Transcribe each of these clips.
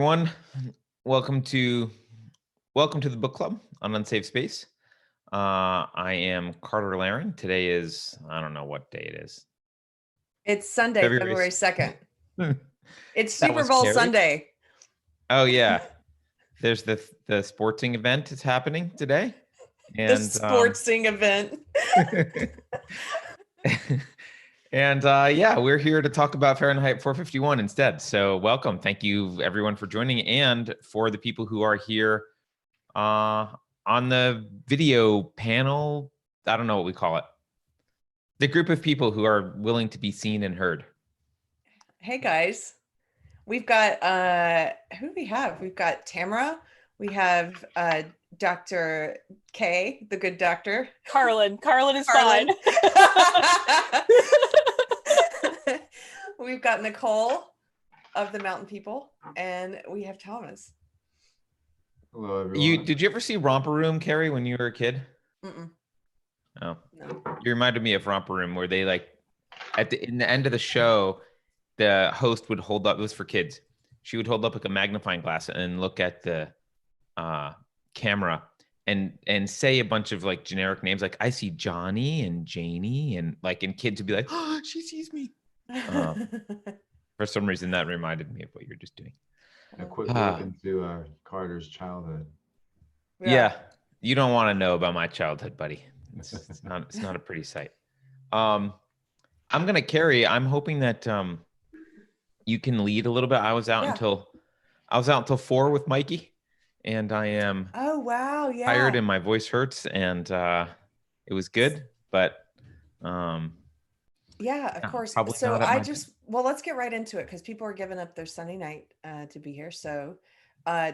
Everyone, welcome to welcome to the book club on Unsafe Space. I am Carter Laren. Today is I don't know what day it is. It's Sunday, February. February 2nd. It's That Super was Bowl Carrie? Sunday. Oh yeah, there's the sporting event that's happening today, The and sportsing event. and yeah, we're here to talk about Fahrenheit 451 instead. So welcome, thank you everyone for joining, and for the people who are here on the video panel. I don't know what we call it. The group of people who are willing to be seen and heard. Hey guys, we've got who do we have? We've got Tamara. We have Dr. K, the good doctor. Carlin is Carlin. fine. We've got Nicole of the Mountain People, and we have Thomas. Hello, everyone. Did you ever see Romper Room, Carrie, when you were a kid? Mm-mm. Oh, No. You reminded me of Romper Room, where they in the end of the show, the host would hold up. It was for kids. She would hold up like a magnifying glass and look at the camera and say a bunch of like generic names, like I see Johnny and Janie, and kids would be like, oh, she sees me. For some reason, that reminded me of what you're just doing. A quick look into Carter's childhood. Yeah, you don't want to know about my childhood, buddy. It's not a pretty sight. I'm gonna carry. I'm hoping that you can lead a little bit. I was out until 4 with Mikey, and I am tired and my voice hurts, and it was good, but yeah, of course. So let's get right into it because people are giving up their Sunday night to be here. So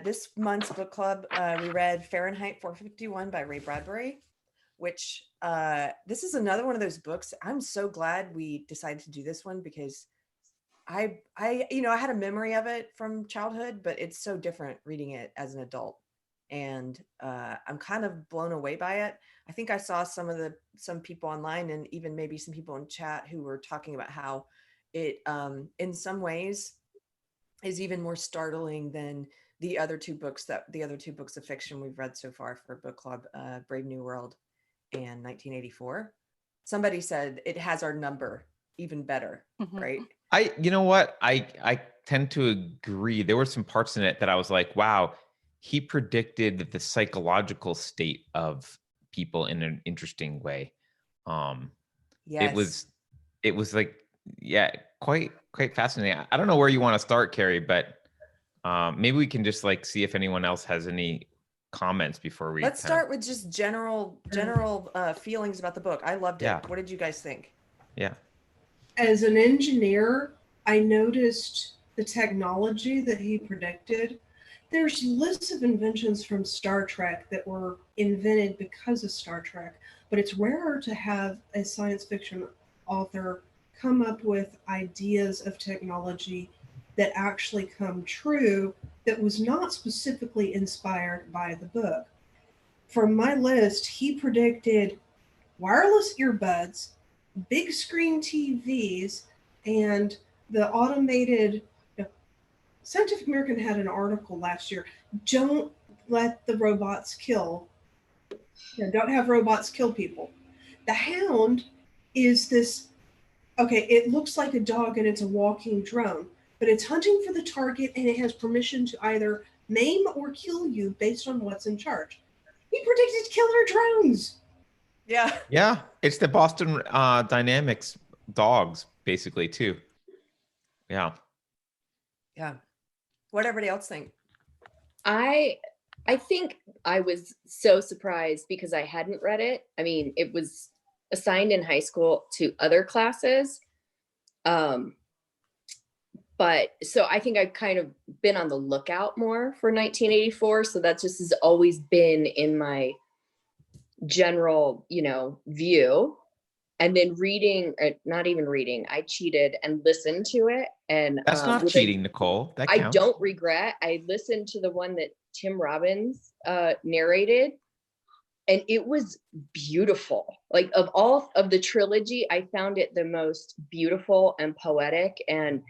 this month's book club, we read Fahrenheit 451 by Ray Bradbury, which this is another one of those books. I'm so glad we decided to do this one because I had a memory of it from childhood, but it's so different reading it as an adult. And I'm kind of blown away by it. I think I saw some people online and even maybe some people in chat who were talking about how it in some ways is even more startling than the other two books of fiction we've read so far for book club, Brave New World and 1984. Somebody said it has our number even better, right? You know what? I tend to agree. There were some parts in it that I was like, wow, he predicted the psychological state of people in an interesting way. Yes. It was like, yeah, quite fascinating. I don't know where you want to start, Carrie, but maybe we can just see if anyone else has any comments before we start with just general feelings about the book. I loved it. What did you guys think? Yeah. As an engineer, I noticed the technology that he predicted. There's lists of inventions from Star Trek that were invented because of Star Trek, but it's rarer to have a science fiction author come up with ideas of technology that actually come true that was not specifically inspired by the book. From my list, he predicted wireless earbuds, big screen TVs, and the automated. Scientific American had an article last year. Don't let the robots kill. Don't have robots kill people. The Hound is this. Okay, it looks like a dog and it's a walking drone, but it's hunting for the target and it has permission to either maim or kill you based on what's in charge. He predicted killer drones. Yeah. Yeah, it's the Boston Dynamics dogs, basically, too. Yeah. Yeah. What did everybody else think? I think I was so surprised because I hadn't read it. I mean, it was assigned in high school to other classes. But so I think I've kind of been on the lookout more for 1984. So that just has always been in my general, view. And then not even reading, I cheated and listened to it. And that's not cheating, Nicole. That counts. I don't regret. I listened to the one that Tim Robbins narrated, and it was beautiful. Like, of all of the trilogy, I found it the most beautiful and poetic. And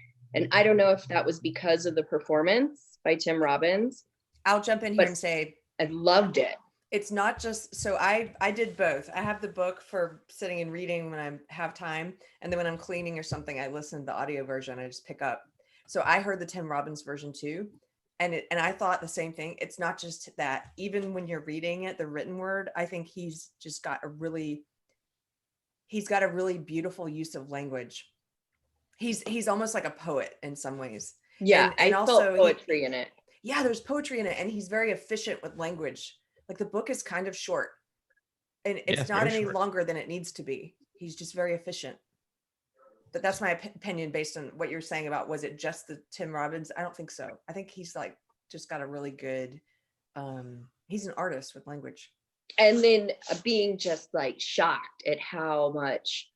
I don't know if that was because of the performance by Tim Robbins. I'll jump in here and say I loved it. It's not just, so I did both. I have the book for sitting and reading when I have time, and then when I'm cleaning or something, I listen to the audio version. I just pick up. So I heard the Tim Robbins version too, and I thought the same thing. It's not just that. Even when you're reading it, the written word, I think he's got a really beautiful use of language. He's almost like a poet in some ways. Yeah, and I also felt poetry in it. Yeah, there's poetry in it, and he's very efficient with language. Like the book is kind of short, and it's not any longer than it needs to be. He's just very efficient. But that's my opinion based on what you're saying about, was it just the Tim Robbins? I don't think so. I think he's like just got a really good, he's an artist with language. And then being just like shocked at how much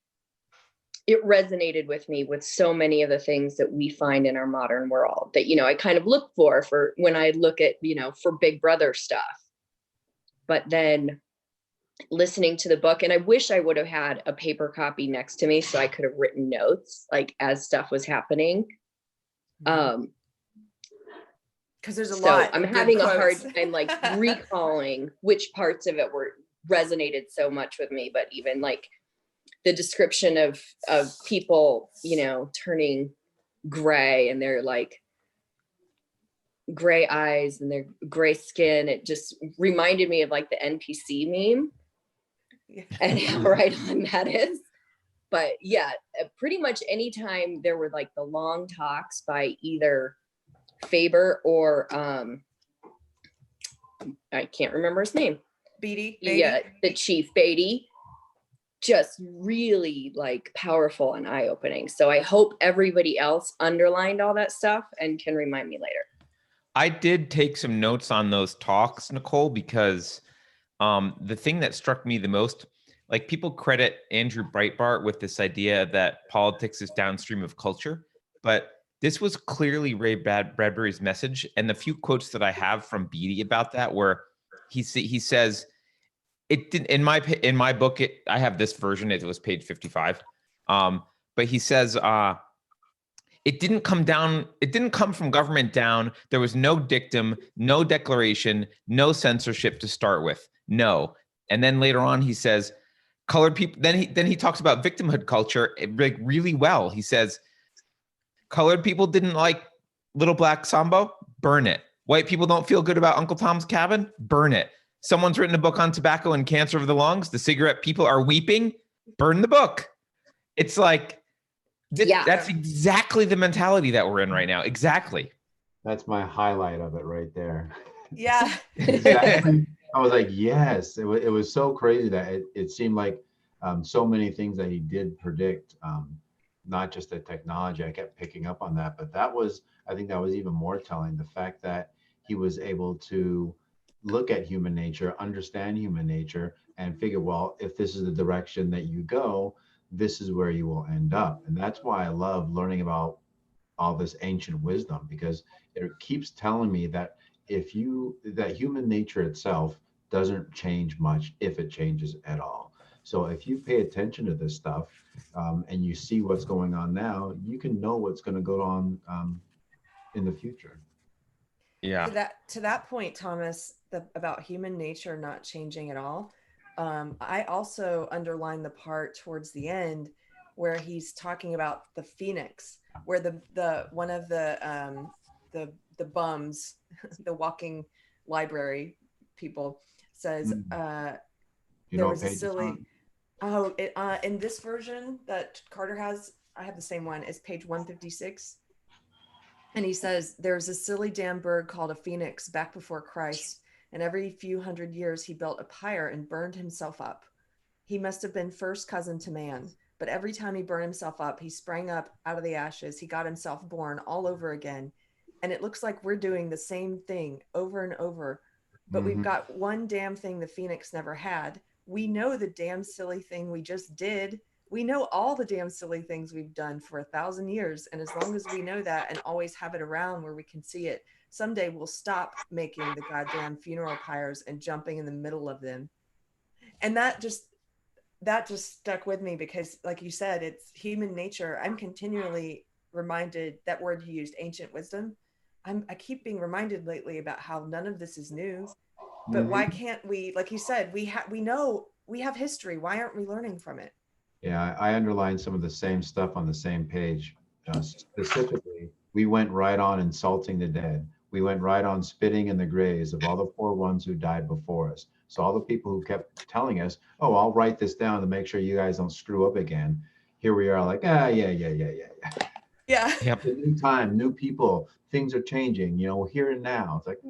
it resonated with me with so many of the things that we find in our modern world that, I kind of look for when I look at, for Big Brother stuff. But then listening to the book, and I wish I would have had a paper copy next to me so I could have written notes like as stuff was happening. Because there's a lot. I'm having a hard time like recalling which parts of it resonated so much with me, but even like the description of people, turning gray, and they're like gray eyes and their gray skin. It just reminded me of like the NPC meme. Yeah. And how right on that is. But yeah, pretty much anytime there were like the long talks by either Faber or I can't remember his name. Beatty. Yeah, the chief Beatty. Just really like powerful and eye-opening. So I hope everybody else underlined all that stuff and can remind me later. I did take some notes on those talks, Nicole, because the thing that struck me the most, like people credit Andrew Breitbart with this idea that politics is downstream of culture, but this was clearly Ray Bradbury's message. And the few quotes that I have from Beatty about that, where he says, it didn't, in my book, I have this version, it was page 55. But he says, it didn't come from government down. There was no dictum, no declaration, no censorship to start with. No. And then later on, he says, colored people, then he talks about victimhood culture like really well. He says, colored people didn't like Little Black Sambo, burn it. White people don't feel good about Uncle Tom's Cabin, burn it. Someone's written a book on tobacco and cancer of the lungs. The cigarette people are weeping, burn the book. It's like, that's exactly the mentality that we're in right now. Exactly. That's my highlight of it right there. Yeah. Exactly. I was like, yes, it was so crazy that it seemed like so many things that he did predict, not just the technology. I kept picking up on that, but I think that was even more telling, the fact that he was able to look at human nature, understand human nature, and figure, well, if this is the direction that you go, this is where you will end up. And that's why I love learning about all this ancient wisdom, because it keeps telling me that that human nature itself doesn't change much if it changes at all. So if you pay attention to this stuff and you see what's going on now, you can know what's going to go on in the future. Yeah. To that point, Thomas, about human nature not changing at all. I also underlined the part towards the end where he's talking about the Phoenix, where the one of the bums, the walking library people says, there was a silly, in this version that Carter has, I have the same one, it's page 156. And he says, there's a silly damn bird called a phoenix back before Christ, and every few hundred years he built a pyre and burned himself up. He must have been first cousin to man, but every time he burned himself up, he sprang up out of the ashes. He got himself born all over again. And it looks like we're doing the same thing over and over, but we've got one damn thing the phoenix never had. We know the damn silly thing we just did. We know all the damn silly things we've done for 1,000 years. And as long as we know that and always have it around where we can see it, someday we'll stop making the goddamn funeral pyres and jumping in the middle of them. And that just stuck with me because, like you said, it's human nature. I'm continually reminded, that word you used, ancient wisdom. I keep being reminded lately about how none of this is new. But why can't we, like you said, we know we have history. Why aren't we learning from it? Yeah, I underlined some of the same stuff on the same page. Specifically, we went right on insulting the dead. We went right on spitting in the graves of all the poor ones who died before us. So all the people who kept telling us, "Oh, I'll write this down to make sure you guys don't screw up again." Here we are, like, yeah. Yeah. Yep. The new time, new people, things are changing. Here and now. It's like,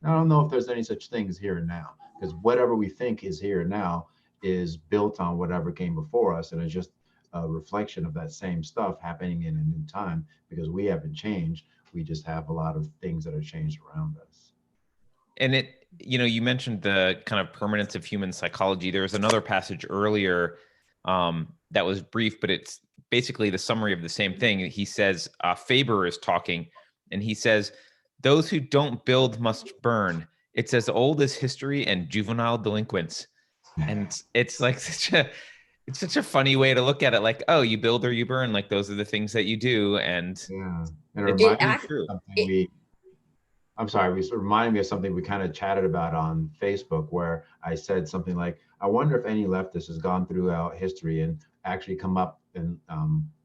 I don't know if there's any such thing as here and now, because whatever we think is here and now is built on whatever came before us, and it's just a reflection of that same stuff happening in a new time, because we haven't changed. We just have a lot of things that are changed around us. And you mentioned the kind of permanence of human psychology. There was another passage earlier that was brief, but it's basically the summary of the same thing. He says, Faber is talking, and he says, "Those who don't build must burn. It's as old as history and juvenile delinquents." And it's like such a funny way to look at it. Like, oh, you build or you burn. Like, those are the things that you do. And Yeah, and it it's reminds me of true. something I'm sorry, it reminded me of something we kind of chatted about on Facebook, where I said something like, I wonder if any leftist has gone throughout history and actually come up and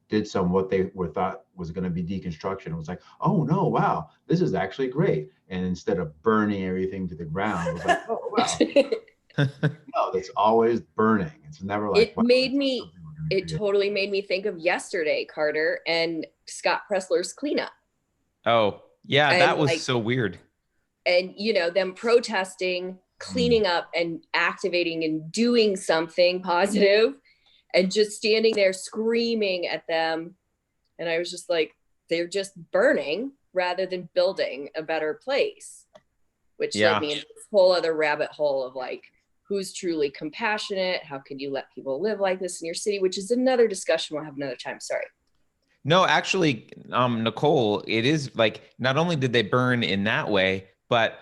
did what they were thought was going to be deconstruction. It was like, oh no, wow, this is actually great. And instead of burning everything to the ground, it was like, oh wow. No, that's always burning. It's never like, it totally made me think of yesterday, Carter, and Scott Pressler's cleanup. Oh, yeah, And that was so weird. And, them protesting, cleaning up and activating and doing something positive, and just standing there screaming at them. And I was just like, they're just burning rather than building a better place, which led me into this whole other rabbit hole of like, who's truly compassionate? How can you let people live like this in your city? Which is another discussion we'll have another time. Sorry. No, actually, Nicole, it is like, not only did they burn in that way, but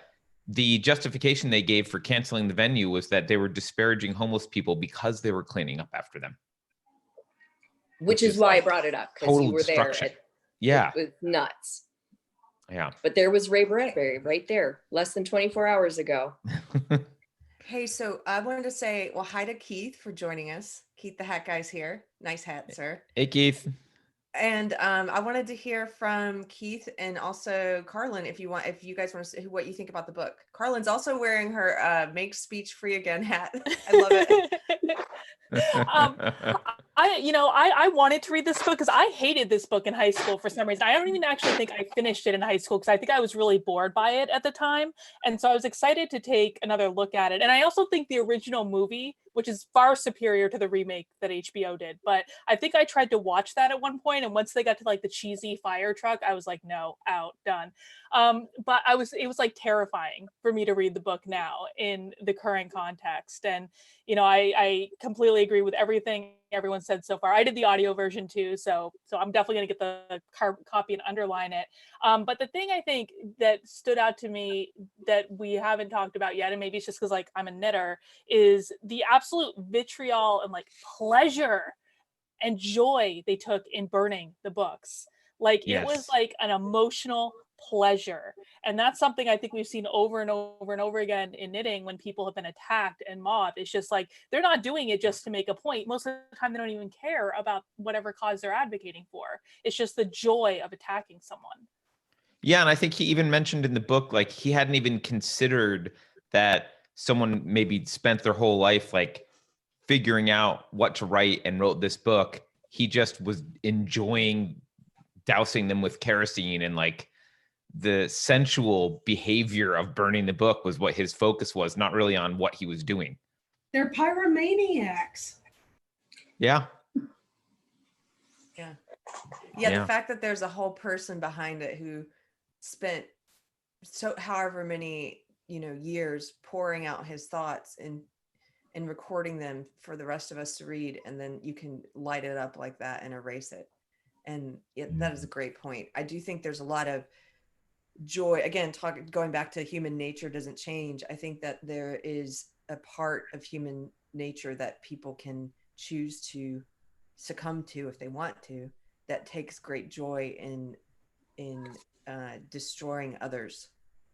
the justification they gave for canceling the venue was that they were disparaging homeless people because they were cleaning up after them. Which is why I brought it up, because you were there. Yeah. It was nuts. Yeah. But there was Ray Bradbury right there, less than 24 hours ago. Hey, so I wanted to say, well, hi to Keith for joining us. Keith the Hat Guy's here. Nice hat, sir. Hey, Keith. And I wanted to hear from Keith and also Carlin, if you guys want to say what you think about the book. Carlin's also wearing her "Make Speech Free Again" hat. I love it. I wanted to read this book because I hated this book in high school for some reason. I don't even actually think I finished it in high school because I think I was really bored by it at the time. And so I was excited to take another look at it. And I also think the original movie, which is far superior to the remake that HBO did, but I think I tried to watch that at one point, and once they got to like the cheesy fire truck, I was like, no, out, done. But it was like terrifying for me to read the book now in the current context. And I completely agree with everything everyone said so far. I did the audio version too, so I'm definitely going to get the copy and underline it. But the thing I think that stood out to me that we haven't talked about yet, and maybe it's just because like I'm a knitter, is the absolute vitriol and like pleasure and joy they took in burning the books. Like It was like an emotional pleasure. And that's something I think we've seen over and over and over again in knitting when people have been attacked and mobbed. It's just like, they're not doing it just to make a point. Most of the time, they don't even care about whatever cause they're advocating for. It's just the joy of attacking someone. Yeah. And I think he even mentioned in the book, like he hadn't even considered that someone maybe spent their whole life like figuring out what to write and wrote this book. He just was enjoying dousing them with kerosene, and like the sensual behavior of burning the book was what his focus was, not really on what he was doing. They're pyromaniacs. Yeah. The fact that there's a whole person behind it who spent however many years pouring out his thoughts and recording them for the rest of us to read, and then you can light it up like that and erase it. And that is a great point. I do think there's a lot of joy, again, going back to human nature doesn't change. I think that there is a part of human nature that people can choose to succumb to if they want to, that takes great joy in destroying others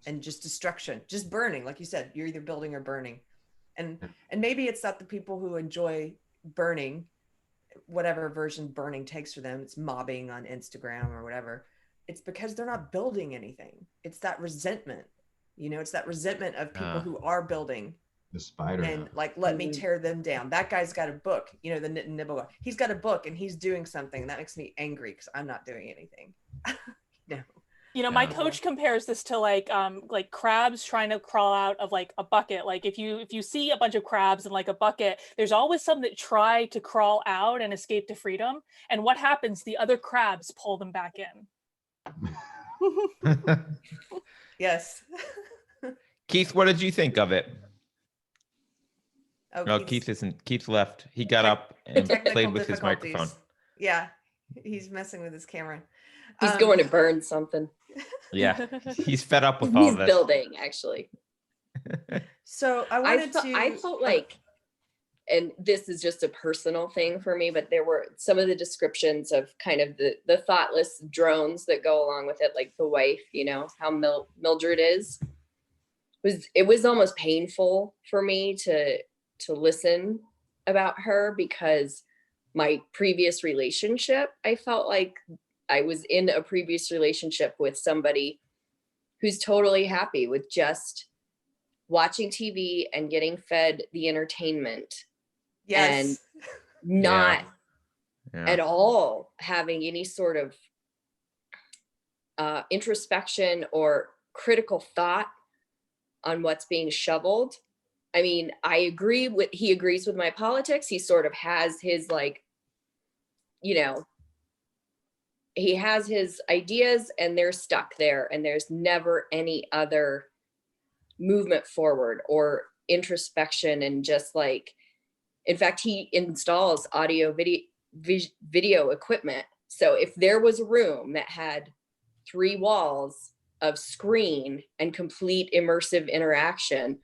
and just destruction, just burning. Like you said, you're either building or burning. And maybe it's not the people who enjoy burning, whatever version burning takes for them. It's mobbing on Instagram or whatever. It's because they're not building anything. It's that resentment, it's that resentment of people who are building. The spider. And like, let me tear them down. That guy's got a book, the knit and nibble guy. He's got a book and he's doing something. That makes me angry because I'm not doing anything. My coach compares this to like crabs trying to crawl out of like a bucket. Like if you see a bunch of crabs in like a bucket, there's always some that try to crawl out and escape to freedom. And what happens? The other crabs pull them back in. Yes. Keith, what did you think of it? Oh, Keith left. He got up and played with his microphone. Yeah, he's messing with his camera. He's going to burn something. Yeah, he's fed up with all He's this. building, actually. So I felt like, and this is just a personal thing for me, but there were some of the descriptions of kind of the thoughtless drones that go along with it, like the wife, how Mildred is. It was almost painful for me to listen about her, because my previous relationship, I felt like I was in a previous relationship with somebody who's totally happy with just watching TV and getting fed the entertainment. Yes. And not at all having any sort of introspection or critical thought on what's being shoveled. I mean, he agrees with my politics. He sort of has his he has his ideas and they're stuck there, and there's never any other movement forward or introspection. And just in fact, he installs audio video equipment. So if there was a room that had 3 walls of screen and complete immersive interaction,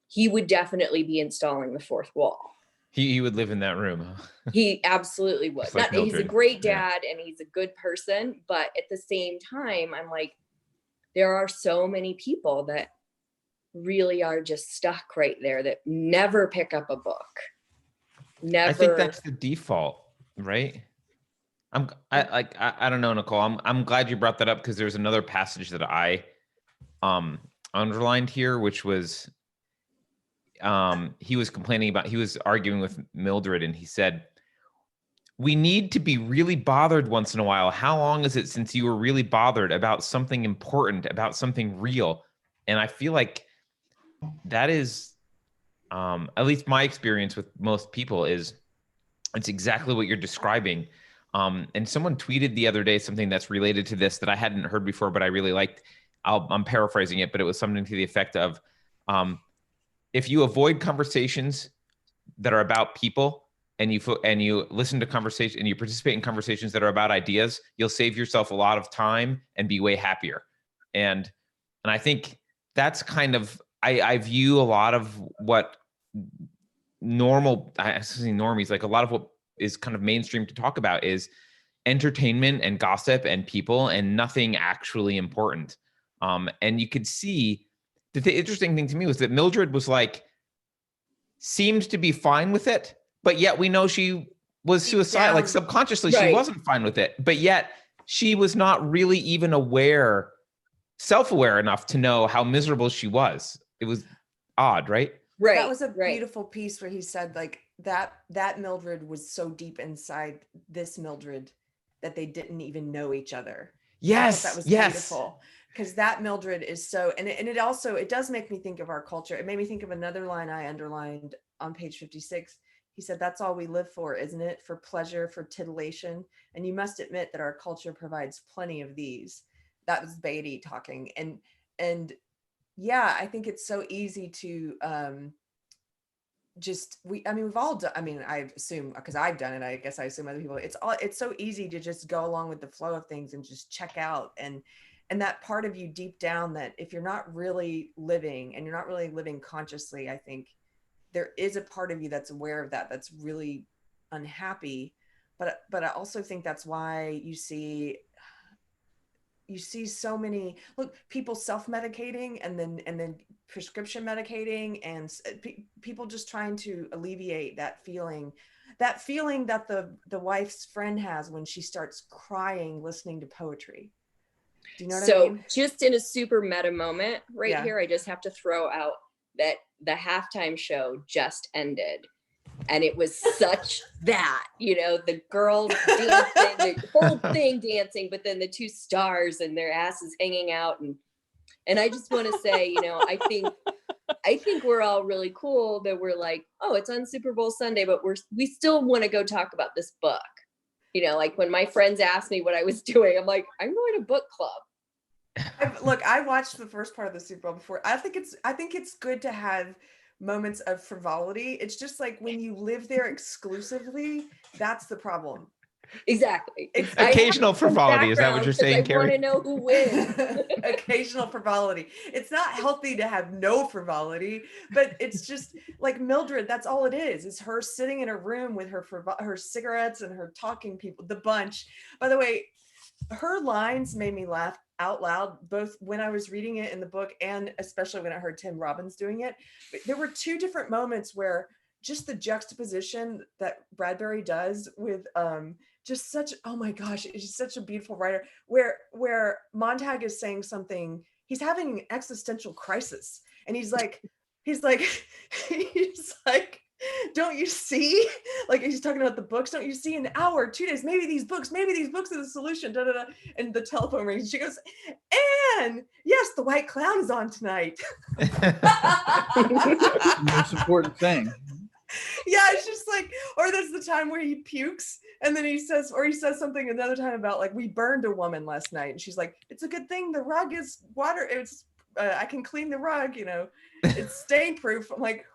he would definitely be installing the 4th wall. He would live in that room. He absolutely would. He's a great dad and he's a good person, but at the same time, I'm like, there are so many people that really are just stuck right there that never pick up a book. Never. I think that's the default, right? I don't know, Nicole. I'm glad you brought that up, because there's another passage that I underlined here, which was he was arguing with Mildred, and he said, we need to be really bothered once in a while. How long is it since you were really bothered about something important, about something real? And I feel like that is, at least my experience with most people, is it's exactly what you're describing. And someone tweeted the other day something that's related to this that I hadn't heard before, but I really liked. I'm paraphrasing it, but it was something to the effect of, if you avoid conversations that are about people, and you listen to conversations and you participate in conversations that are about ideas, you'll save yourself a lot of time and be way happier. And I think that's kind of, I view a lot of what normies, like a lot of what is kind of mainstream to talk about, is entertainment and gossip and people, and nothing actually important. And you could see the interesting thing to me was that Mildred was seemed to be fine with it, but yet we know she was suicidal. Like subconsciously, she wasn't fine with it, but yet she was not really even self-aware enough to know how miserable she was. It was odd, right? Right. That was a beautiful piece where he said that Mildred was so deep inside this Mildred that they didn't even know each other. Yes. That was beautiful. Because that Mildred is so, and it does make me think of our culture. It made me think of another line I underlined on page 56. He said, that's all we live for, isn't it? For pleasure, for titillation. And you must admit that our culture provides plenty of these. That was Beatty talking. And yeah, I think it's so easy to we've all done, I assume, because I've done it, I guess I assume other people, it's so easy to just go along with the flow of things and just check out. And that part of you deep down, that if you're not really living and you're not really living consciously, I think there is a part of you that's aware of that, that's really unhappy. But I also think that's why you see you see so many people self-medicating and then prescription medicating, and people just trying to alleviate that feeling that the wife's friend has when she starts crying listening to poetry. Do you know what I mean? Just in a super meta moment here, I just have to throw out that the halftime show just ended. And it was such that, the girls dancing, the whole thing dancing, but then the two stars and their asses hanging out. And I just want to say, I think we're all really cool that we're like, oh, it's on Super Bowl Sunday, but we still want to go talk about this book. Like when my friends asked me what I was doing, I'm like, I'm going to book club. Look, I watched the first part of the Super Bowl before. I think it's good to have moments of frivolity. It's just like when you live there exclusively, that's the problem. Exactly. Occasional frivolity. Is that what you're saying, Carrie? I want to know who wins. Occasional frivolity. It's not healthy to have no frivolity, but it's just like Mildred. That's all it is. It's her sitting in a room with her cigarettes and her talking people, the bunch. By the way, her lines made me laugh out loud, both when I was reading it in the book and especially when I heard Tim Robbins doing it. But there were two different moments where just the juxtaposition that Bradbury does with just such, oh my gosh, he's such a beautiful writer, where Montag is saying something, he's having an existential crisis, and he's like don't you see, like he's talking about the books, don't you see, an hour, 2 days, maybe these books are the solution, da, da, da. And the telephone rings, she goes, and yes, the white cloud is on tonight. That's the most important thing. Yeah, it's just like, or there's the time where he pukes and then he says something another time about like, we burned a woman last night, and she's like, it's a good thing the rug is water, it's I can clean the rug, it's stain proof. I'm like,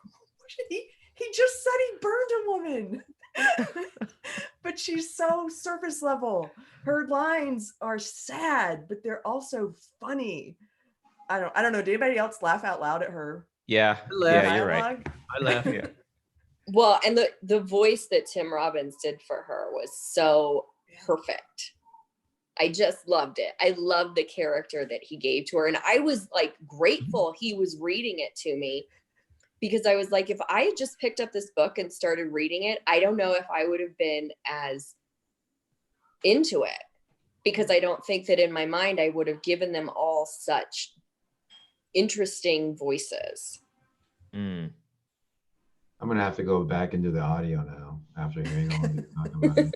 he just said he burned a woman. But she's so surface level. Her lines are sad, but they're also funny. I don't know. Did anybody else laugh out loud at her? Yeah, you're right. I laugh. Yeah. Well, and the voice that Tim Robbins did for her was so perfect. I just loved it. I loved the character that he gave to her. And I was like grateful he was reading it to me, because I was like, if I had just picked up this book and started reading it, I don't know if I would have been as into it, because I don't think that in my mind I would have given them all such interesting voices. Mm. I'm going to have to go back into the audio now after hearing all of you talk about it.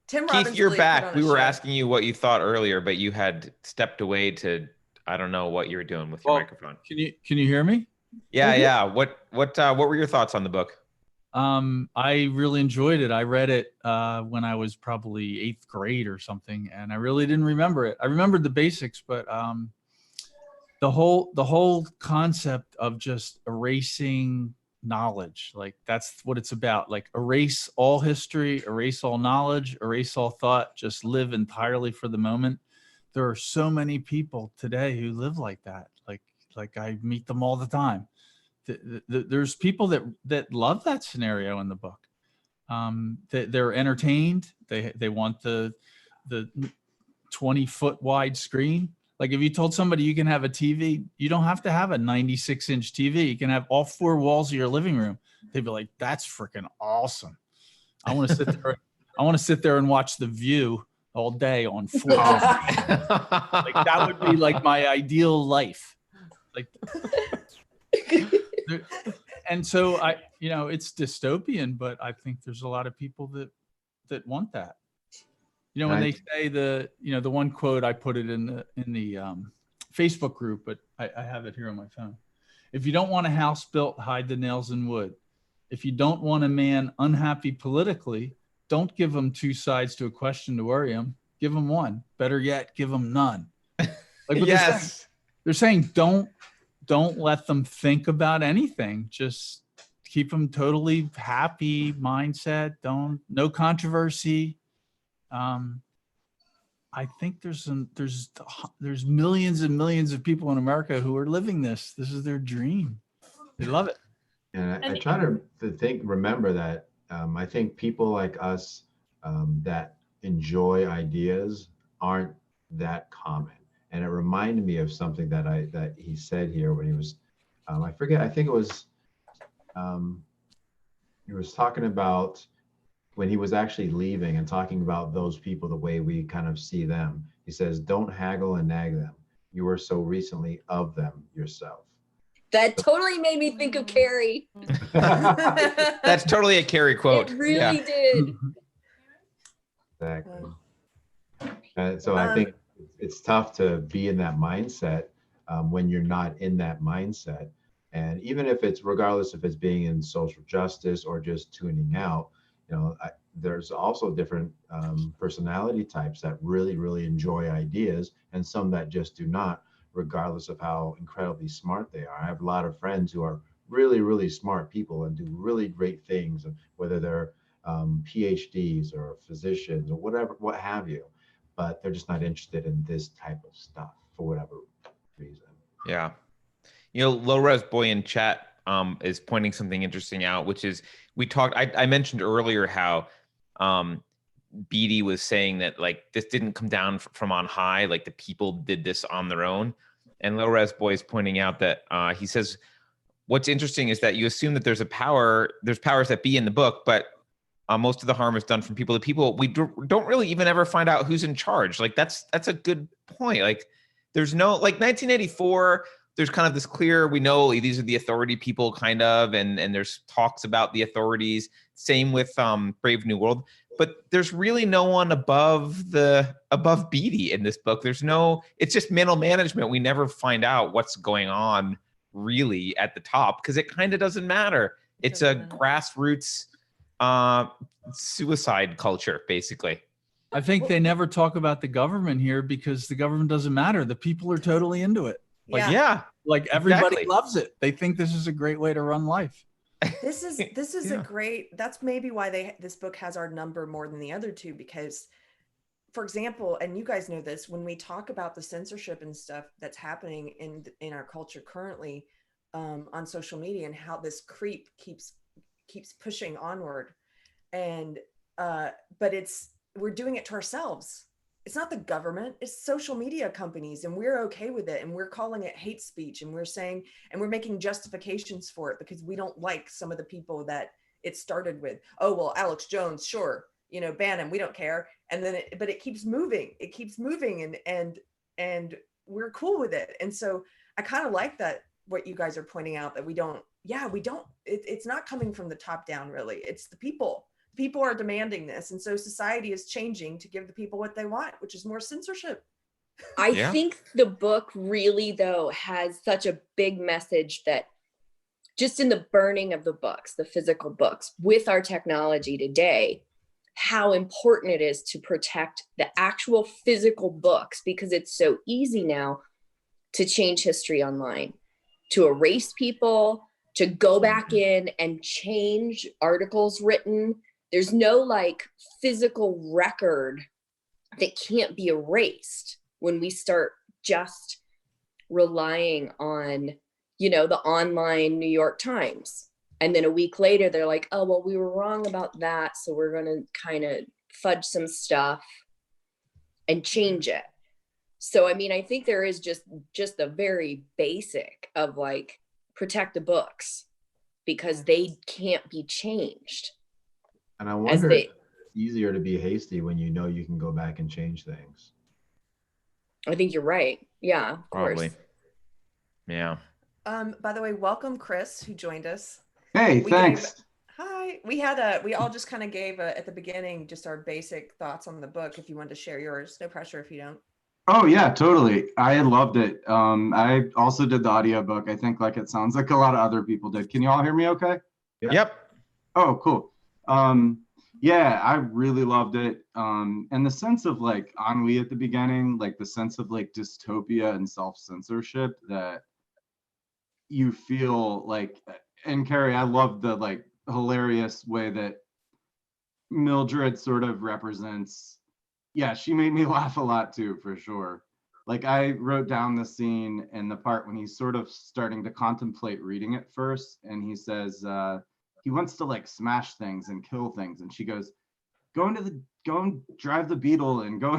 Tim Keith, Robbins you're really back. We were show. asking you what you thought earlier, but you had stepped away to, I don't know what you were doing with your microphone. Can you hear me? Yeah. What were your thoughts on the book? I really enjoyed it. I read it when I was probably 8th grade or something, and I really didn't remember it. I remembered the basics, but the whole concept of just erasing knowledge, like that's what it's about. Like erase all history, erase all knowledge, erase all thought, just live entirely for the moment. There are so many people today who live like that. Like I meet them all the time. There's people that love that scenario in the book. They're entertained. They want the 20-foot wide screen. Like if you told somebody you can have a TV, you don't have to have a 96-inch TV. You can have all 4 walls of your living room. They'd be like, that's freaking awesome. I want to sit there. I want to sit there and watch The View all day on 4 walls. Like that would be like my ideal life. Like, and so it's dystopian, but I think there's a lot of people that want that. When they say the one quote, I put it in the Facebook group, but I have it here on my phone. If you don't want a house built, hide the nails in wood. If you don't want a man unhappy politically, don't give him 2 sides to a question to worry him. Give him one. Better yet, give him none. Like Yes. They're saying don't let them think about anything. Just keep them totally happy mindset. No controversy. I think there's millions and millions of people in America who are living this. This is their dream. They love it. And I try to remember that I think people like us that enjoy ideas aren't that common. And it reminded me of something that he said here when he was, I forget, I think it was, he was talking about when he was actually leaving and talking about those people the way we kind of see them. He says, don't haggle and nag them. You were so recently of them yourself. That totally made me think of Carrie. That's totally a Carrie quote. It really did. Exactly. So I think it's tough to be in that mindset when you're not in that mindset. And even if it's, regardless if it's being in social justice or just tuning out, you know, there's also different personality types that really, really enjoy ideas, and some that just do not, regardless of how incredibly smart they are. I have a lot of friends who are really, really smart people and do really great things, whether they're PhDs or physicians or whatever, what have you, but they're just not interested in this type of stuff for whatever reason. Yeah. You know, Low Res Boy in chat is pointing something interesting out, which is I mentioned earlier how Beatty was saying that like this didn't come down from on high, like the people did this on their own. And Low Res Boy is pointing out that he says, what's interesting is that you assume that there's powers that be in the book, but most of the harm is done from people to people. We don't really even ever find out who's in charge. Like that's a good point. Like there's no, like 1984, there's kind of this clear, we know these are the authority people kind of, and there's talks about the authorities. Same with Brave New World, but there's really no one above Beatty in this book. It's just middle management. We never find out what's going on really at the top because it kind of doesn't matter. It's a grassroots suicide culture, basically. I think they never talk about the government here because the government doesn't matter. The people are totally into it. Like everybody loves it. They think this is a great way to run life. This is a great, that's maybe why this book has our number more than the other two, because for example, and you guys know this, when we talk about the censorship and stuff that's happening in our culture currently on social media, and how this creep keeps pushing onward, and but we're doing it to ourselves. It's not the government, it's social media companies, and we're okay with it, and we're calling it hate speech, and we're saying, and we're making justifications for it because we don't like some of the people that it started with. Oh, well, Alex Jones, sure, you know, ban him, we don't care. And then but it keeps moving, and we're cool with it. And so I kind of like that, what you guys are pointing out, that we don't, it's not coming from the top down, really. It's the people. People are demanding this, and so society is changing to give the people what they want, which is more censorship. I think the book really, though, has such a big message that just in the burning of the books, the physical books, with our technology today, how important it is to protect the actual physical books, because it's so easy now to change history online, to erase people, to go back in and change articles written. There's no like physical record that can't be erased when we start just relying on, you know, the online New York Times. And then a week later, they're like, oh, well, we were wrong about that, so we're going to kind of fudge some stuff and change it. So, I mean, I think there is just the very basic of like, protect the books because they can't be changed. And I wonder if it's easier to be hasty when you know you can go back and change things. I think you're right. Yeah, of Probably. course. Yeah. By the way, welcome Chris, who joined us. Hey, thanks. Hi. We all just kind of gave at the beginning just our basic thoughts on the book. If you wanted to share yours, no pressure if you don't. Oh yeah, totally. I loved it. I also did the audiobook. I think like it sounds like a lot of other people did. Can you all hear me okay? Yep. Oh, cool. Yeah, I really loved it. And the sense of like ennui at the beginning, like the sense of like dystopia and self-censorship that you feel like, and Carrie, I love the like hilarious way that Mildred sort of represents. Yeah, she made me laugh a lot too, for sure. Like I wrote down the scene and the part when he's sort of starting to contemplate reading it first, and he says he wants to like smash things and kill things, and she goes, go and drive the Beetle and go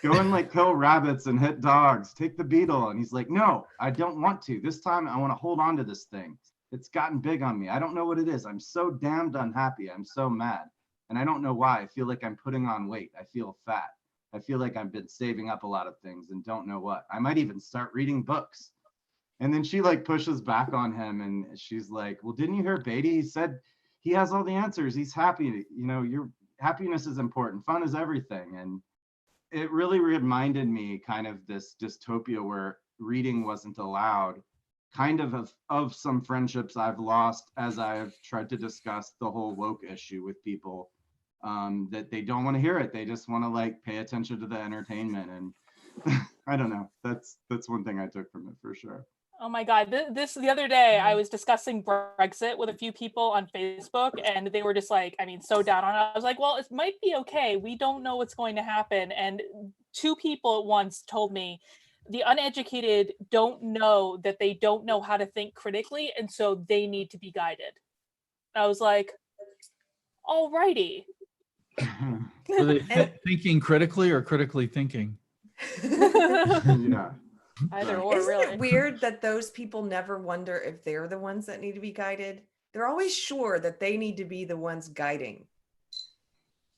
and like kill rabbits and hit dogs. Take the Beetle. And he's like, no, I don't want to. This time I want to hold on to this thing. It's gotten big on me. I don't know what it is. I'm so damned unhappy. I'm so mad. And I don't know why. I feel like I'm putting on weight. I feel fat. I feel like I've been saving up a lot of things and don't know what. I might even start reading books. And then she like pushes back on him and she's like, well, didn't you hear Beatty? He said he has all the answers. He's happy. You know, your happiness is important. Fun is everything. And it really reminded me kind of this dystopia where reading wasn't allowed, kind of some friendships I've lost as I've tried to discuss the whole woke issue with people, that they don't want to hear it. They just want to like pay attention to the entertainment. And I don't know. That's one thing I took from it for sure. Oh my God. The other day I was discussing Brexit with a few people on Facebook and they were just like, I mean, so down on it. I was like, well, it might be okay. We don't know what's going to happen. And two people at once told me the uneducated don't know that they don't know how to think critically. And so they need to be guided. I was like, all righty. Were they thinking critically or critically thinking? Yeah. Either or, Isn't really. it weird that those people never wonder if they're the ones that need to be guided? They're always sure that they need to be the ones guiding.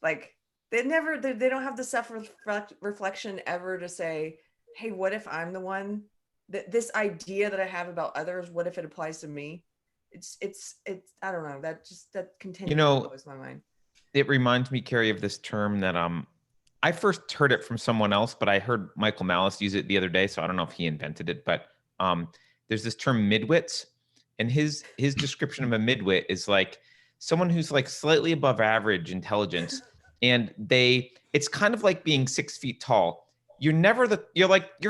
Like they don't have the self-reflection ever to say, hey, what if I'm the one that this idea that I have about others, what if it applies to me? It's I don't know, that continues to blows my mind. It reminds me, Carrie, of this term that I first heard it from someone else, but I heard Michael Malice use it the other day, so I don't know if he invented it, but there's this term midwits, and his description of a midwit is like someone who's like slightly above average intelligence, and it's kind of like being 6 feet tall. You're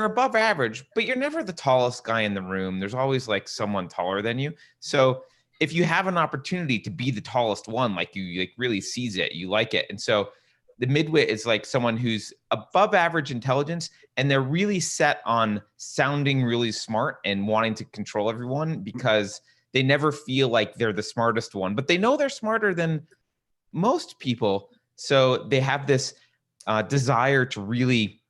above average, but you're never the tallest guy in the room. There's always like someone taller than you. So if you have an opportunity to be the tallest one, like you like really seize it, you like it. And so the midwit is like someone who's above average intelligence and they're really set on sounding really smart and wanting to control everyone because they never feel like they're the smartest one, but they know they're smarter than most people. So they have this desire to really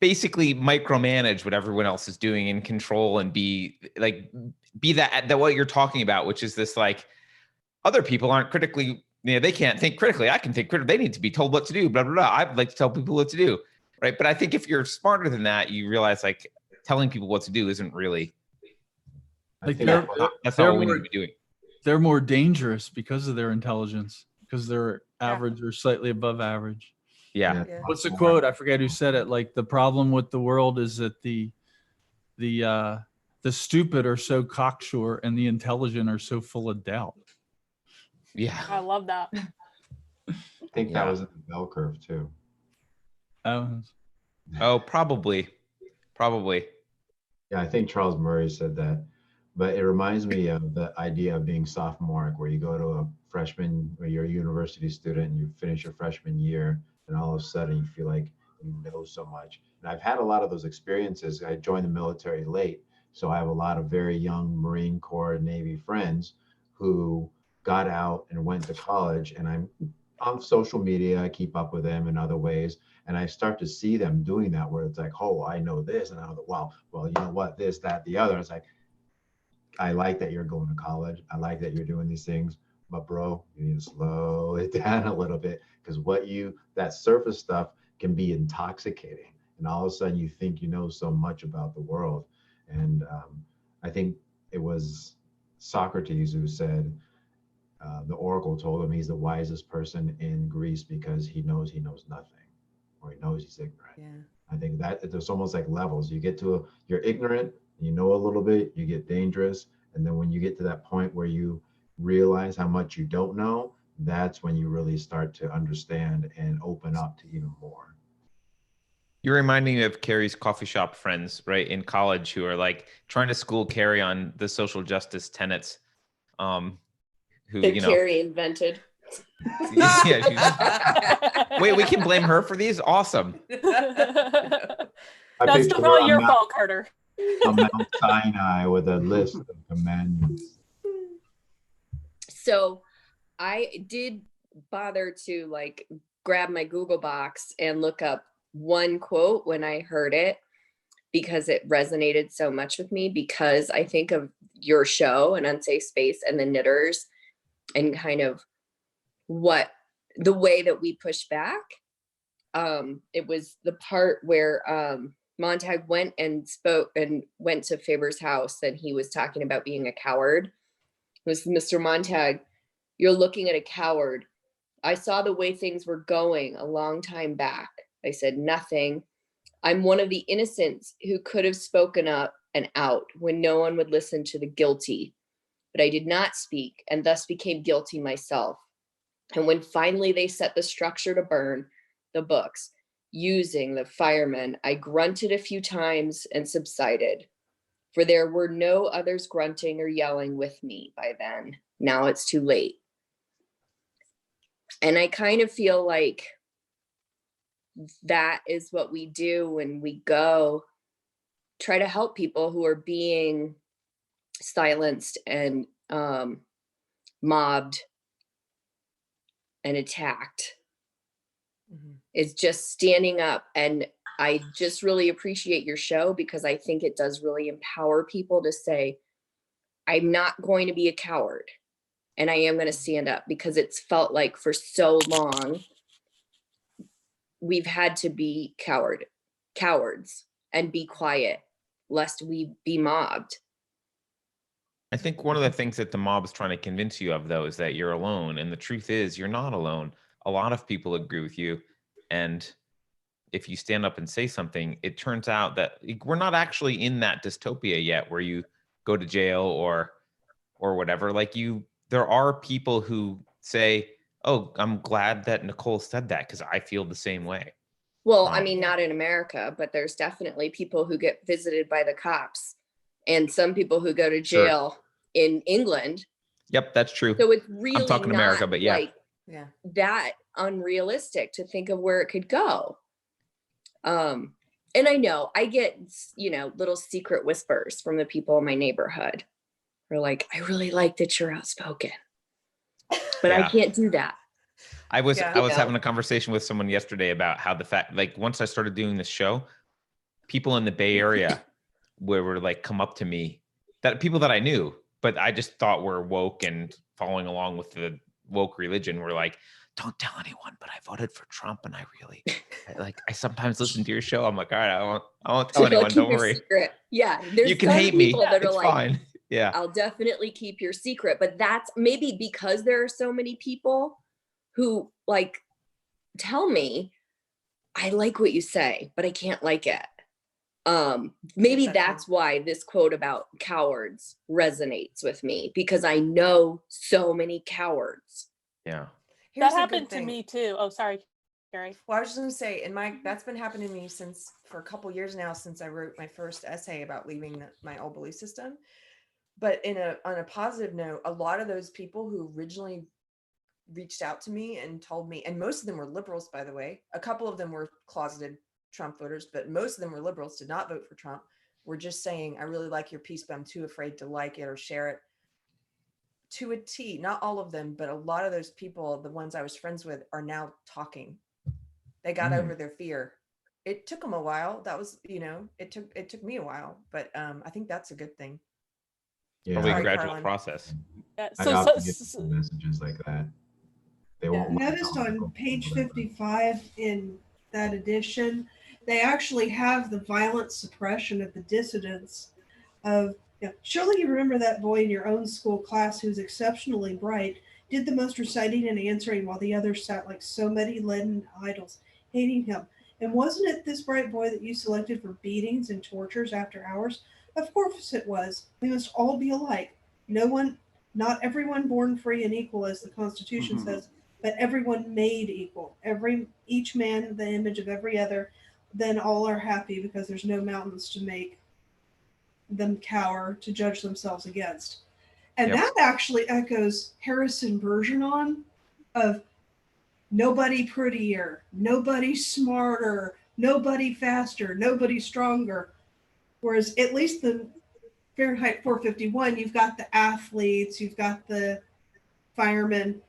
basically micromanage what everyone else is doing and control and be that what you're talking about, which is this like other people aren't critically, they can't think critically. I can think critically. They need to be told what to do, blah, blah, blah. I'd like to tell people what to do, right? But I think if you're smarter than that, you realize like telling people what to do isn't really, like that's not what we need to be doing. They're more dangerous because of their intelligence, because they're average or slightly above average. Yeah. What's the quote? I forget who said it. Like the problem with the world is that the stupid are so cocksure and the intelligent are so full of doubt. Yeah. I love that. I think that was in the bell curve too. Oh, probably. Yeah, I think Charles Murray said that. But it reminds me of the idea of being sophomoric, where you go to a freshman, or you're a university student and you finish your freshman year, and all of a sudden you feel like you know so much. And I've had a lot of those experiences. I joined the military late, so I have a lot of very young Marine Corps, Navy friends who got out and went to college, and I'm on social media, I keep up with them in other ways, and I start to see them doing that, where it's like, oh, I know this, and I know, well, you know what, this, that, the other. It's like, I like that you're going to college. I like that you're doing these things, but bro, you need to slow it down a little bit, because that surface stuff can be intoxicating. And all of a sudden you think you know so much about the world. And I think it was Socrates who said, the oracle told him he's the wisest person in Greece because he knows nothing, or he knows he's ignorant. Yeah. I think that there's almost like levels. You get to you're ignorant, you know a little bit, you get dangerous. And then when you get to that point where you realize how much you don't know, that's when you really start to understand and open up to even more. You're reminding me of Carrie's coffee shop friends, right, in college, who are like trying to school Carrie on the social justice tenets. Carrie invented. Wait, we can blame her for these? Awesome. That's still probably your fault, Carter. On Mount Sinai with a list of commandments. So I did bother to like grab my Google box and look up one quote when I heard it, because it resonated so much with me, because I think of your show, An Unsafe Space, and the Knitters, and kind of the way that we push back. It was the part where Montag went and spoke and went to Faber's house, and he was talking about being a coward. It was, Mr. Montag, you're looking at a coward. I saw the way things were going a long time back. I said, nothing. I'm one of the innocents who could have spoken up and out when no one would listen to the guilty. But I did not speak, and thus became guilty myself. And when finally they set the structure to burn the books, using the firemen, I grunted a few times and subsided. For there were no others grunting or yelling with me by then. Now it's too late. And I kind of feel like that is what we do when we go try to help people who are being silenced and mobbed and attacked. Mm-hmm. It's just standing up. And I just really appreciate your show, because I think it does really empower people to say, I'm not going to be a coward, and I am going to stand up, because it's felt like for so long we've had to be cowards and be quiet lest we be mobbed. I think one of the things that the mob is trying to convince you of, though, is that you're alone. And the truth is, you're not alone. A lot of people agree with you. And if you stand up and say something, it turns out that we're not actually in that dystopia yet where you go to jail or whatever. Like there are people who say, oh, I'm glad that Nicole said that, because I feel the same way. Well, I mean, not in America, but there's definitely people who get visited by the cops, and some people who go to jail in England. Yep, that's true. So it's really, I'm talking America, but yeah. Like that unrealistic to think of where it could go. And I know I get, little secret whispers from the people in my neighborhood. They're like, I really like that you're outspoken, but I can't do that. I was having a conversation with someone yesterday about how the fact, like, once I started doing this show, people in the Bay Area were like, come up to me, that people that I knew, but I just thought were woke and following along with the woke religion, were like, don't tell anyone, but I voted for Trump, and I really I sometimes listen to your show. I'm like, all right, I won't tell anyone. Don't worry. Secret. Yeah, there's you can hate me. That it's fine. Yeah, I'll definitely keep your secret. But that's maybe because there are so many people who like tell me, I like what you say, but I can't like it. Maybe that's why this quote about cowards resonates with me, because I know so many cowards. Yeah. That happened to me too. Oh, sorry, Carrie. Well, I was just going to say, that's been happening to me for a couple years now, since I wrote my first essay about leaving my old belief system. But on a positive note, a lot of those people who originally reached out to me and told me, and most of them were liberals, by the way, a couple of them were closeted Trump voters, but most of them were liberals, did not vote for Trump, were just saying, I really like your piece, but I'm too afraid to like it or share it. To a T, not all of them, but a lot of those people, the ones I was friends with, are now talking. They got over their fear. It took them a while. That was, it took me a while, but I think that's a good thing. Yeah, probably a gradual process. I often get messages like that. They won't. Noticed on page 55 in that edition, they actually have the violent suppression of the dissidents of. Yeah, surely you remember that boy in your own school class who's exceptionally bright, did the most reciting and answering while the others sat like so many leaden idols, hating him. And wasn't it this bright boy that you selected for beatings and tortures after hours? Of course it was. We must all be alike. Not everyone born free and equal, as the Constitution says, but everyone made equal. Each man the image of every other. Then all are happy, because there's no mountains to make them cower to judge themselves against. And that actually echoes Harrison Bergeron of nobody prettier, nobody smarter, nobody faster, nobody stronger. Whereas at least the Fahrenheit 451, you've got the athletes, you've got the firemen,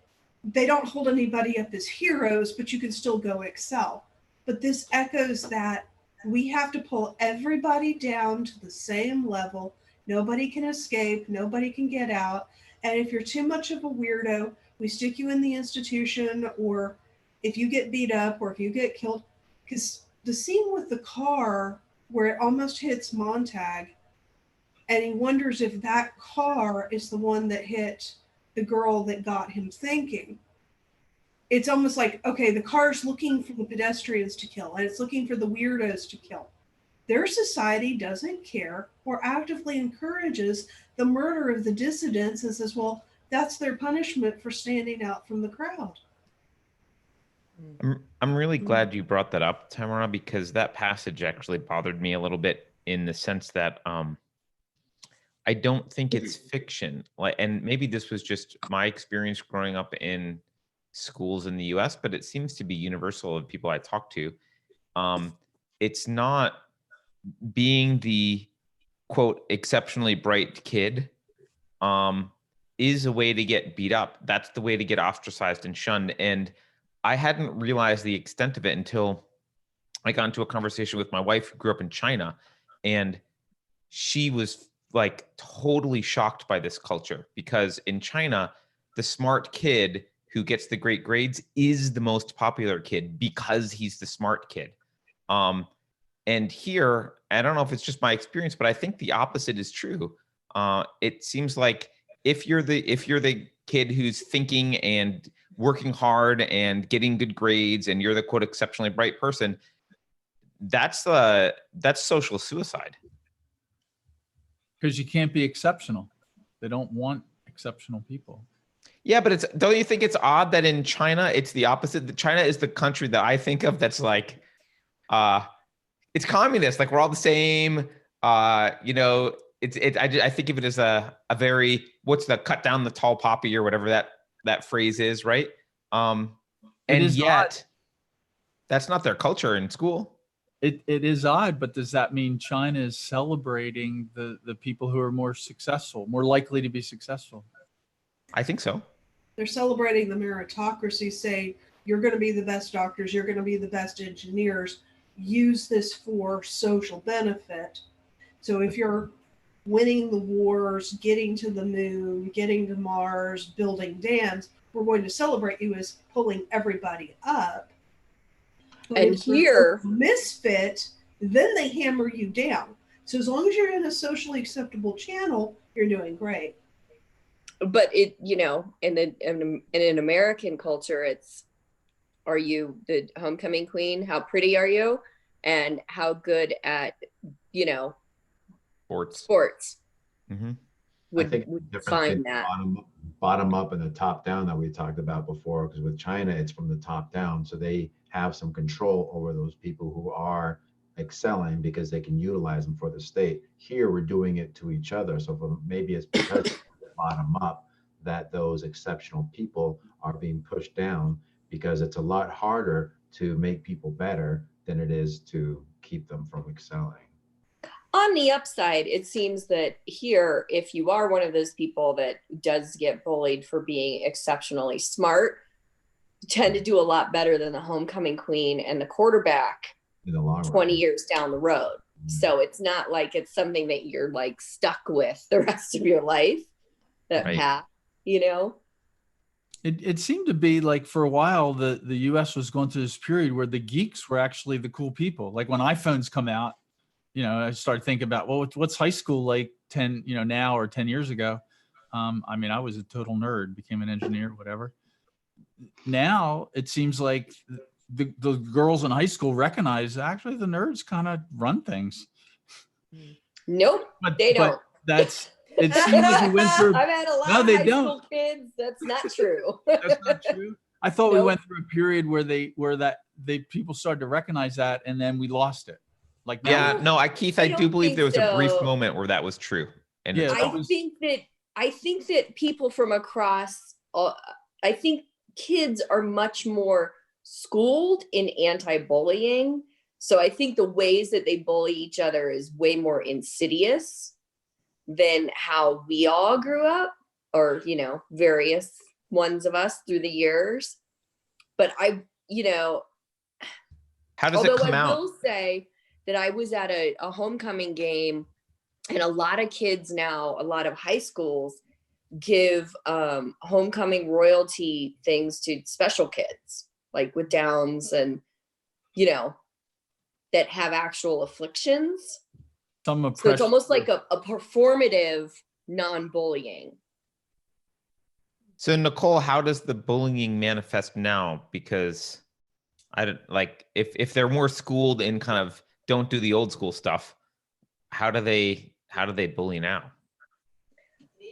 they don't hold anybody up as heroes, but you can still go excel. But this echoes that we have to pull everybody down to the same level. Nobody can escape, nobody can get out. And if you're too much of a weirdo, we stick you in the institution, or if you get beat up or if you get killed. Because the scene with the car where it almost hits Montag, and he wonders if that car is the one that hit the girl that got him thinking. It's almost like, okay, the car's looking for the pedestrians to kill, and it's looking for the weirdos to kill. Their society doesn't care or actively encourages the murder of the dissidents and says, well, that's their punishment for standing out from the crowd. I'm really glad you brought that up, Tamara, because that passage actually bothered me a little bit in the sense that I don't think it's fiction. Like, and maybe this was just my experience growing up in schools in the US, but it seems to be universal of people I talk to. It's not being the quote exceptionally bright kid is a way to get beat up. That's the way to get ostracized and shunned. And I hadn't realized the extent of it until I got into a conversation with my wife who grew up in China, and she was like totally shocked by this culture, because in China, the smart kid who gets the great grades is the most popular kid because he's the smart kid. And here, I don't know if it's just my experience, but I think the opposite is true. It seems like if you're the kid who's thinking and working hard and getting good grades, and you're the quote exceptionally bright person, that's social suicide. Because you can't be exceptional. They don't want exceptional people. Yeah, but don't you think it's odd that in China it's the opposite? That China is the country that I think of that's like, it's communist. Like, we're all the same. I think of it as a very, what's the cut down the tall poppy or whatever that phrase is, right? And yet odd. That's not their culture in school. It is odd, but does that mean China is celebrating the people who are more successful, more likely to be successful? I think so. They're celebrating the meritocracy, saying you're going to be the best doctors, you're going to be the best engineers, use this for social benefit. So if you're winning the wars, getting to the moon, getting to Mars, building dams, we're going to celebrate you as pulling everybody up. But and here, misfit, then they hammer you down. So as long as you're in a socially acceptable channel, you're doing great. But it, in an American culture, it's, are you the homecoming queen? How pretty are you? And how good at, sports. Mm-hmm. I think would find that bottom up and the top down that we talked about before, because with China, it's from the top down. So they have some control over those people who are excelling because they can utilize them for the state. Here, we're doing it to each other. So maybe it's because bottom up that those exceptional people are being pushed down, because it's a lot harder to make people better than it is to keep them from excelling. On the upside, it seems that here, if you are one of those people that does get bullied for being exceptionally smart, you tend to do a lot better than the homecoming queen and the quarterback in the long 20 years down the road. Mm-hmm. So it's not like it's something that you're like stuck with the rest of your life, that path, It seemed to be like, for a while, the US was going through this period where the geeks were actually the cool people. Like when iPhones come out, I started thinking about, well, what's high school like 10, now or 10 years ago? I was a total nerd, became an engineer, whatever. Now it seems like the girls in high school recognize actually the nerds kind of run things. Nope, they don't. It seems like we went through. I've had a lot of high school kids. That's not true. That's not true. I thought we went through a period where people started to recognize that, and then we lost it. Like now, Keith, I do believe there was a brief moment where that was true. And yeah, I think that people from across, I think kids are much more schooled in anti-bullying. So I think the ways that they bully each other is way more insidious than how we all grew up, or, various ones of us through the years. But how does it come I out? will say that I was at a homecoming game, and a lot of kids now, a lot of high schools give homecoming royalty things to special kids, like with Downs and, that have actual afflictions. Some So it's oppression. almost like a performative non-bullying. So Nicole, how does the bullying manifest now? Because I don't like if they're more schooled in kind of don't do the old school stuff, how do they bully now?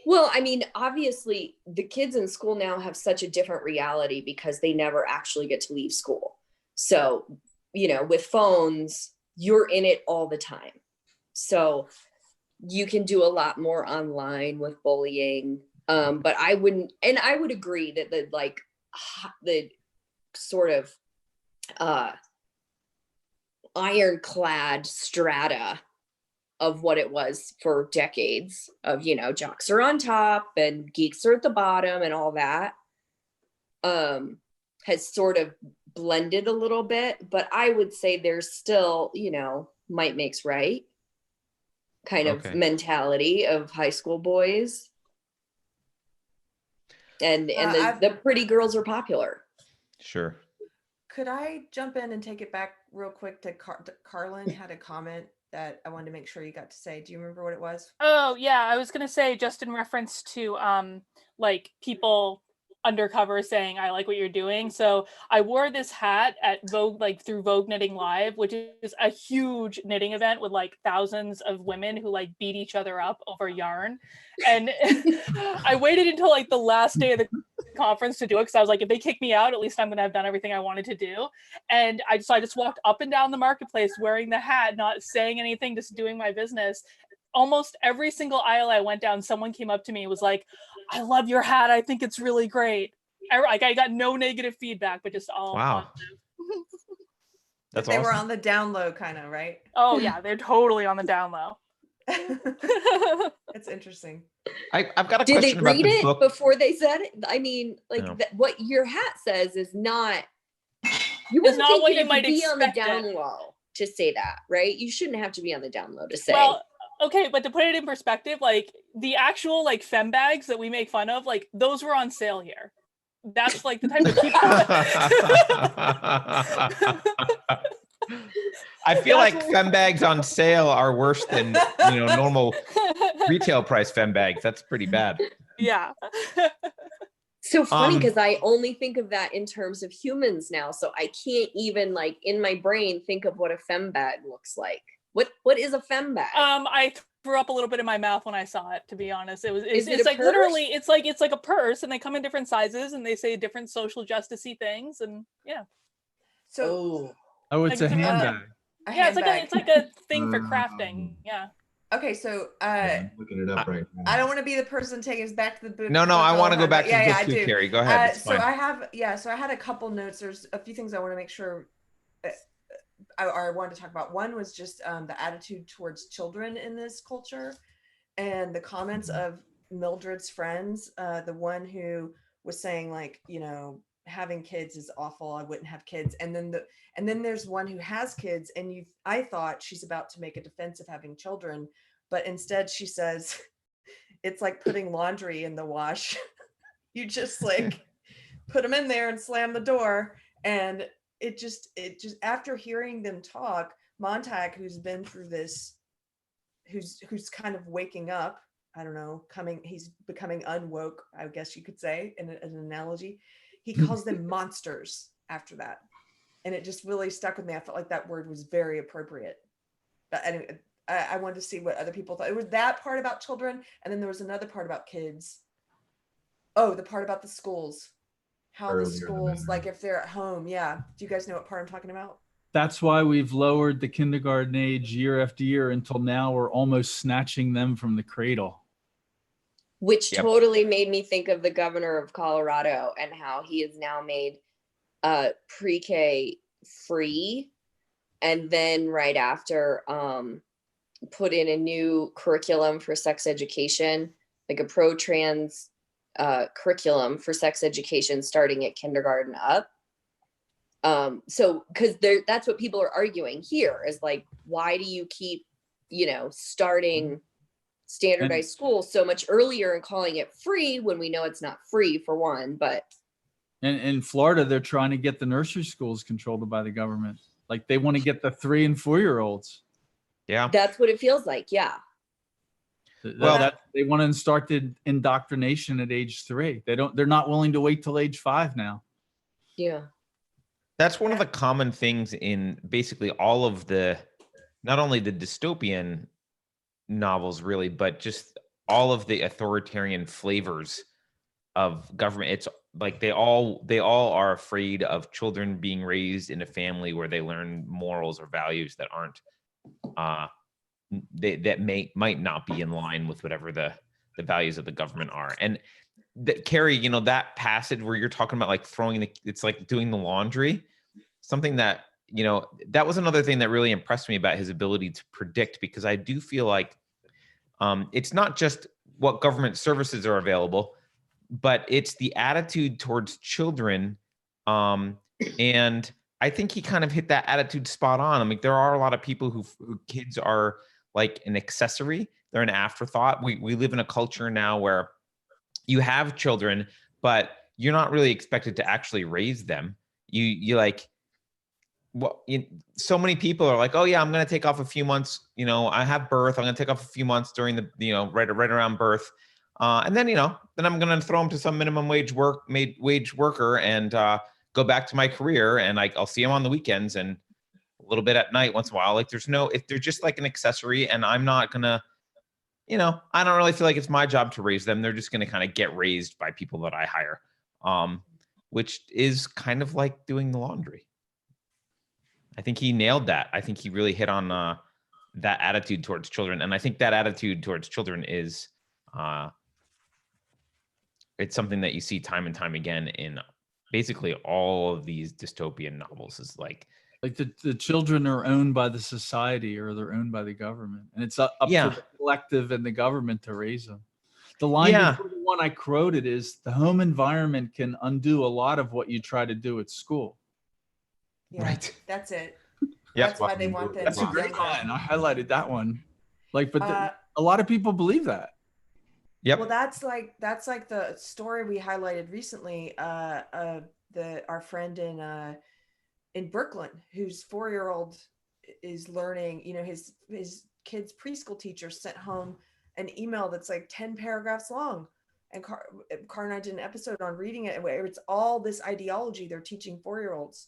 Well, I mean, obviously the kids in school now have such a different reality because they never actually get to leave school. So, with phones, you're in it all the time. So you can do a lot more online with bullying. But I would agree that the sort of ironclad strata of what it was for decades of, jocks are on top and geeks are at the bottom and all that, has sort of blended a little bit. But I would say there's still, might makes right kind of mentality of high school boys. And the pretty girls are popular. Sure. Could I jump in and take it back real quick to Carlin had a comment that I wanted to make sure you got to say. Do you remember what it was? Oh yeah, I was gonna say just in reference to like people undercover saying I like what you're doing. So I wore this hat at Vogue, like through Vogue Knitting Live, which is a huge knitting event with like thousands of women who like beat each other up over yarn. And I waited until like the last day of the conference to do it because I was like, if they kick me out, at least I'm gonna have done everything I wanted to do. And I just walked up and down the marketplace wearing the hat, not saying anything, just doing my business. Almost every single aisle I went down, someone came up to me and was like, I love your hat. I think it's really great. I got no negative feedback, but just all wow. That's they awesome. Were on the down low kind of, right? Oh yeah, they're totally on the down low. It's interesting. I've got a Did question they read about the it book before they said it? I mean, like what your hat says is not. You wouldn't not what you you might be on the expect down low to say that, right? You shouldn't have to be on the down low to say. Well, okay, but to put it in perspective, like the actual like fem bags that we make fun of, like those were on sale here. That's like the type of people. I feel like fem bags on sale are worse than normal retail price fem bags. That's pretty bad. Yeah. So funny because I only think of that in terms of humans now. So I can't even like in my brain think of what a fem bag looks like. What is a fem bag? I threw up a little bit in my mouth when I saw it, to be honest. It's like purse? literally it's like a purse, and they come in different sizes and they say different social justice-y things, and yeah. So it's a handbag. Yeah, it's like a thing for crafting. Yeah. Okay, so I'm looking it up right now. I don't want to be the person taking us back to the book. No, I want to go back to the book too, Carrie. Go ahead. So I had a couple notes. There's a few things I want to make sure I wanted to talk about. One was just the attitude towards children in this culture, and the comments of Mildred's friends. The one who was saying like, having kids is awful. I wouldn't have kids. And then there's one who has kids, and I thought she's about to make a defense of having children, but instead she says it's like putting laundry in the wash. You just like put them in there and slam the door. And it just after hearing them talk, Montag, who's been through this, who's kind of waking up, I don't know, he's becoming unwoke, I guess you could say, in an analogy. He calls them monsters after that. And it just really stuck with me. I felt like that word was very appropriate. But anyway, I wanted to see what other people thought. It was that part about children. And then there was another part about kids. Oh, the part about the schools. How the schools, like if they're at home. Yeah. Do you guys know what part I'm talking about? That's why we've lowered the kindergarten age year after year until now we're almost snatching them from the cradle. Which totally made me think of the governor of Colorado and how he has now made pre-K free, and then right after put in a new curriculum for sex education, like a pro-trans curriculum for sex education starting at kindergarten up. So because that's what people are arguing here is like, why do you keep, starting standardized school so much earlier and calling it free when we know it's not free, for one? But in Florida, they're trying to get the nursery schools controlled by the government. Like they want to get the 3 and 4 year olds. Yeah, that's what it feels like. Yeah. Well, they want to start the indoctrination at age 3. They're not willing to wait till age 5 now. Yeah. That's one of the common things in basically all of not only the dystopian novels really, but just all of the authoritarian flavors of government. It's like they all are afraid of children being raised in a family where they learn morals or values that aren't might not be in line with whatever the values of the government are. And Carrie, that passage where you're talking about like it's like doing the laundry, something that, that was another thing that really impressed me about his ability to predict, because I do feel like it's not just what government services are available, but it's the attitude towards children. And I think he kind of hit that attitude spot on. I mean, there are a lot of people who kids are like an accessory. They're an afterthought. We live in a culture now where you have children, but you're not really expected to actually raise them. You like, well, so many people are like, oh yeah, I'm going to take off a few months. I have birth. I'm going to take off a few months during the, right around birth. And then, then I'm going to throw them to some minimum wage worker and go back to my career. And I'll see them on the weekends and a little bit at night once in a while. Like if they're just like an accessory, and I'm not going to, I don't really feel like it's my job to raise them. They're just going to kind of get raised by people that I hire, which is kind of like doing the laundry. I think he nailed that. I think he really hit on that attitude towards children. And I think that attitude towards children is, it's something that you see time and time again in basically all of these dystopian novels, is like the children are owned by the society or they're owned by the government. And it's up to the collective and the government to raise them. The line before the one I quoted is, the home environment can undo a lot of what you try to do at school. Yeah, right. That's it. Yep. That's why they want them. That's a great line. I highlighted that one. Like, but a lot of people believe that. Yep. Well, that's like the story we highlighted recently. Our friend in Brooklyn, whose 4-year-old is learning. His kid's preschool teacher sent home an email that's like 10 paragraphs long, and Car and I did an episode on reading it, where it's all this ideology they're teaching 4-year-olds.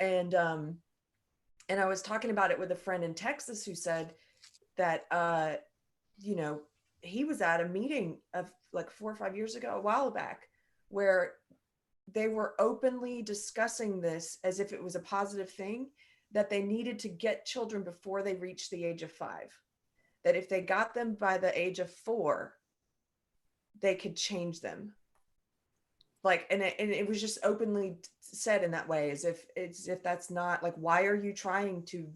And I was talking about it with a friend in Texas who said that, he was at a meeting of like 4 or 5 years ago, a while back, where they were openly discussing this as if it was a positive thing, that they needed to get children before they reached the age of 5, that if they got them by the age of 4, they could change them. Like, and it was just openly said in that way, as if that's not like, why are you trying to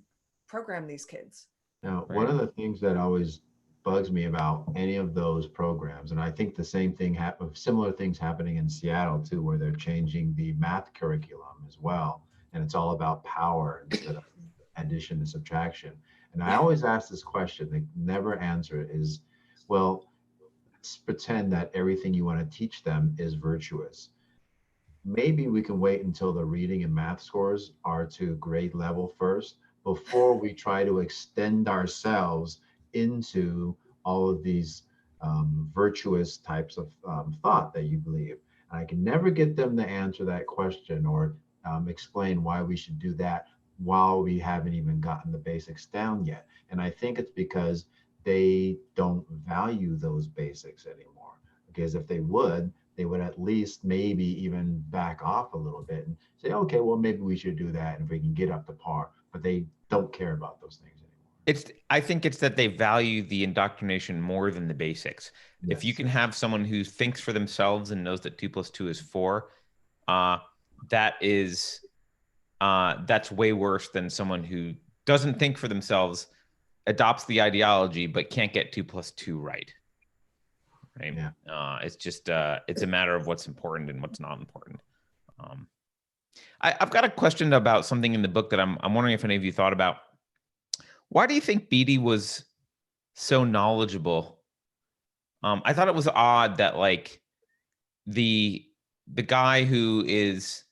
program these kids? Now, one of the things that always bugs me about any of those programs, and I think the same thing similar things happening in Seattle too, where they're changing the math curriculum as well, and it's all about power instead of addition and subtraction. And I always ask this question, they never answer it, is, well, let's pretend that everything you want to teach them is virtuous. Maybe we can wait until the reading and math scores are to grade level first before we try to extend ourselves into all of these virtuous types of thought that you believe. And I can never get them to answer that question or explain why we should do that while we haven't even gotten the basics down yet. And I think it's because they don't value those basics anymore. Because if they would at least maybe even back off a little bit and say, okay, well, maybe we should do that if we can get up to par. But they don't care about those things anymore. I think it's that they value the indoctrination more than the basics. Yes. If you can have someone who thinks for themselves and knows that 2 + 2 is 4, that's way worse than someone who doesn't think for themselves, adopts the ideology, but can't get 2 + 2 right. right? Yeah. It's just it's a matter of what's important and what's not important. I've got a question about something in the book that I'm wondering if any of you thought about. Why do you think Beatty was so knowledgeable? I thought it was odd that like the guy who is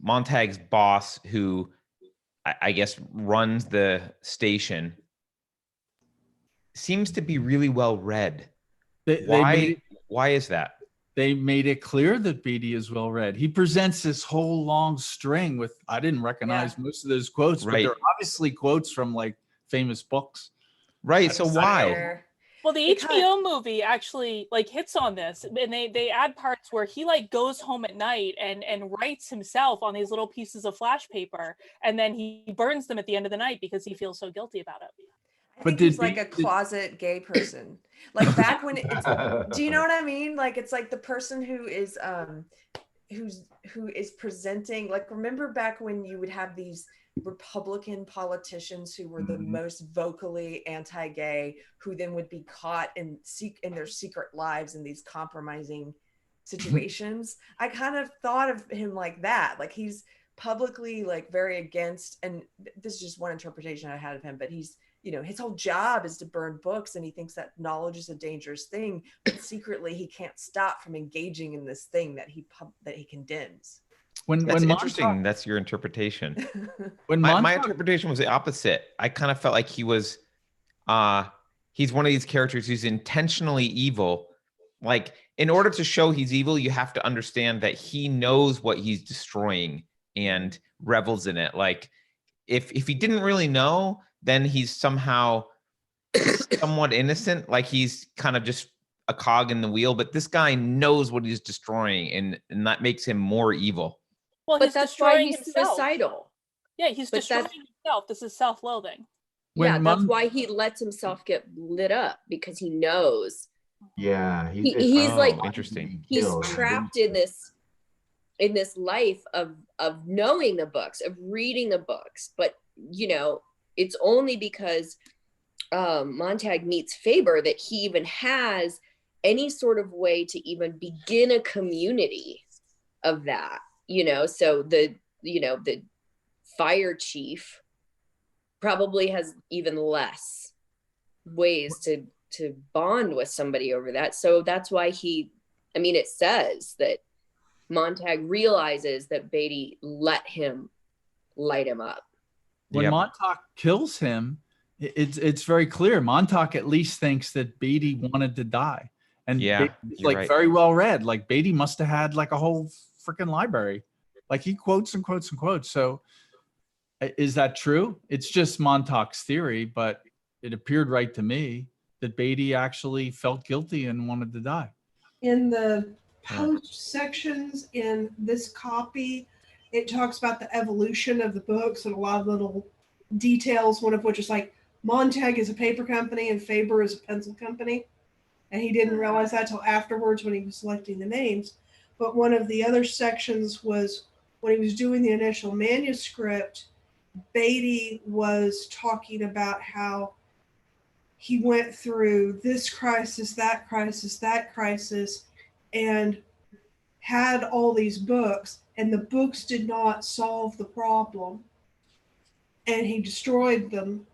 Montag's boss, who I guess runs the station, seems to be really well read. Why is that? They made it clear that Beatty is well read. He presents this whole long string with, I didn't recognize most of those quotes, but they're obviously quotes from like famous books. Right. So why? Well, the HBO movie actually like hits on this, and they add parts where he like goes home at night and writes himself on these little pieces of flash paper, and then he burns them at the end of the night because he feels so guilty about it. I think he's like a closet gay person. Like back when do you know what I mean? Like it's like the person who is presenting, like, remember back when you would have these Republican politicians who were the most vocally anti-gay, who then would be caught in their secret lives in these compromising situations. I kind of thought of him like that. Like he's publicly like very against, and this is just one interpretation I had of him, but he's, you know, his whole job is to burn books, and he thinks that knowledge is a dangerous thing, but secretly he can't stop from engaging in this thing that he condemns. That's interesting. That's your interpretation. My interpretation was the opposite. I kind of felt like he was he's one of these characters who's intentionally evil. Like, in order to show he's evil, you have to understand that he knows what he's destroying and revels in it. Like, if he didn't really know, then he's somehow somewhat innocent. Like he's kind of just a cog in the wheel, but this guy knows what he's destroying, and that makes him more evil. Well, but that's why he's suicidal. Yeah, he's destroying himself. This is self-loathing. Yeah, that's why he lets himself get lit up, because he knows. Yeah, he's like interesting. He's trapped in this life of knowing the books, of reading the books, but you know, it's only because Montag meets Faber that he even has any sort of way to even begin a community of that. You know, so the fire chief probably has even less ways to bond with somebody over that. So that's why it says that Montag realizes that Beatty let him light him up. When Montauk kills him, it's very clear. Montauk at least thinks that Beatty wanted to die. And Beatty's like very well read. Like Beatty must have had like a whole freaking library. Like he quotes and quotes and quotes. So is that true? It's just Montauk's theory, but it appeared right to me that Beatty actually felt guilty and wanted to die. In the post sections in this copy, it talks about the evolution of the books and a lot of little details, one of which is like Montag is a paper company and Faber is a pencil company. And he didn't realize that till afterwards when he was selecting the names. But one of the other sections was when he was doing the initial manuscript, Beatty was talking about how he went through this crisis, that crisis, and had all these books, and the books did not solve the problem. And he destroyed them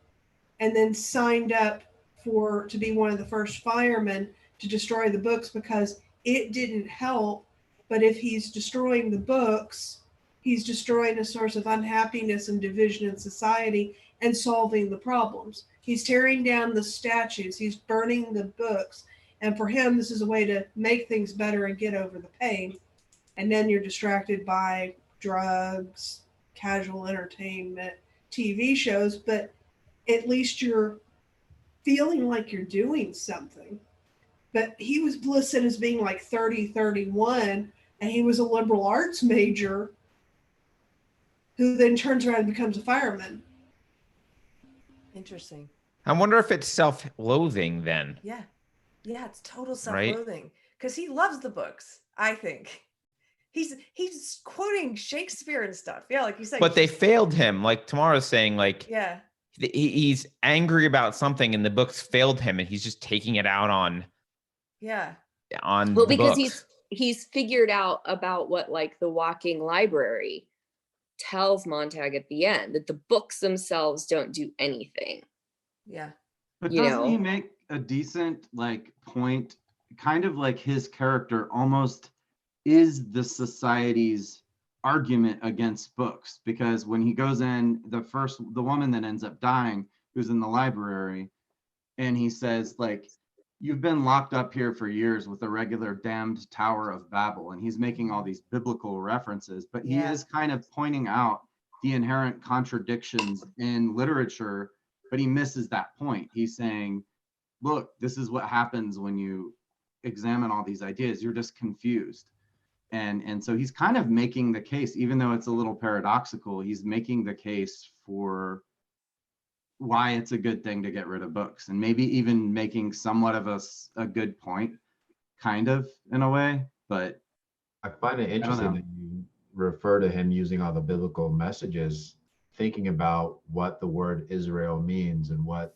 and then signed up to be one of the first firemen to destroy the books because it didn't help. But if he's destroying the books, he's destroying a source of unhappiness and division in society and solving the problems. He's tearing down the statues. He's burning the books. And for him, this is a way to make things better and get over the pain. And then you're distracted by drugs, casual entertainment, TV shows, but at least you're feeling like you're doing something. But he was listed as being like 30, 31, and he was a liberal arts major who then turns around and becomes a fireman. Interesting. I wonder if it's self-loathing then. Yeah, it's total self-loathing because he loves the books. I think he's quoting Shakespeare and stuff. Yeah, like you said. But they failed him. Like Tamara's saying, like yeah, he's angry about something, and the books failed him, and he's just taking it out on Yeah. on Well, the because books. he's figured out about what like the walking library tells Montag at the end, that the books themselves don't do anything. Yeah. But You doesn't he know? make a decent like point, kind of like his character almost is the society's argument against books? Because when he goes in, the woman that ends up dying, who's in the library, and he says like, you've been locked up here for years with a regular damned Tower of Babel, and he's making all these biblical references, but he Yeah. is kind of pointing out the inherent contradictions in literature, but he misses that point. He's saying, look, this is what happens when you examine all these ideas. You're just confused. And so he's kind of making the case, even though it's a little paradoxical, he's making the case for why it's a good thing to get rid of books, and maybe even making somewhat of a good point, kind of, in a way. But I find it know. interesting that you refer to him using all the biblical messages, thinking about what the word Israel means and what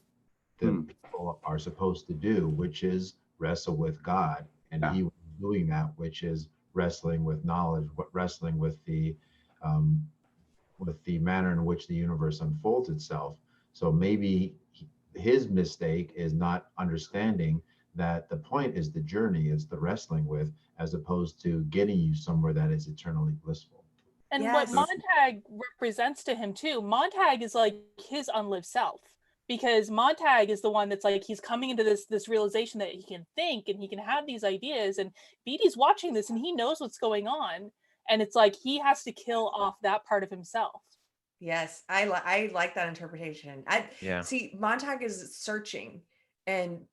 the people are supposed to do, which is wrestle with God. And Yeah. he was doing that, which is wrestling with knowledge, wrestling with the manner in which the universe unfolds itself. So maybe his mistake is not understanding that the point is the journey, is the wrestling with, as opposed to getting you somewhere that is eternally blissful. And Yes. what Montag represents to him too, Montag is like his unlived self, because Montag is the one that's like, he's coming into this realization that he can think and he can have these ideas, and Beatty's watching this and he knows what's going on, and it's like he has to kill off that part of himself. Yes, I like that interpretation. I see Montag is searching, and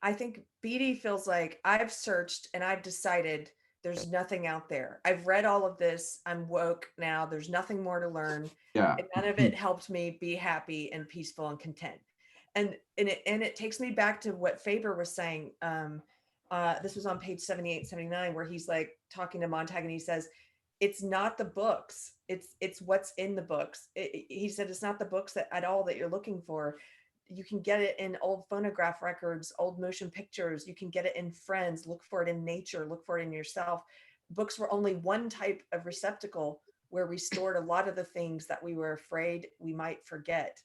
I think Beatty feels like, I've searched and I've decided there's nothing out there. I've read all of this. I'm woke now. There's nothing more to learn. yeah, And none of it helped me be happy and peaceful and content. And it takes me back to what Faber was saying. This was on page 78, 79, where he's like talking to Montag, and he says, it's not the books, it's what's in the books. He said it's not the books that at all that you're looking for. You can get it in old phonograph records, old motion pictures. You can get it in friends. Look for it in nature. Look for it in yourself. Books were only one type of receptacle where we stored a lot of the things that we were afraid we might forget.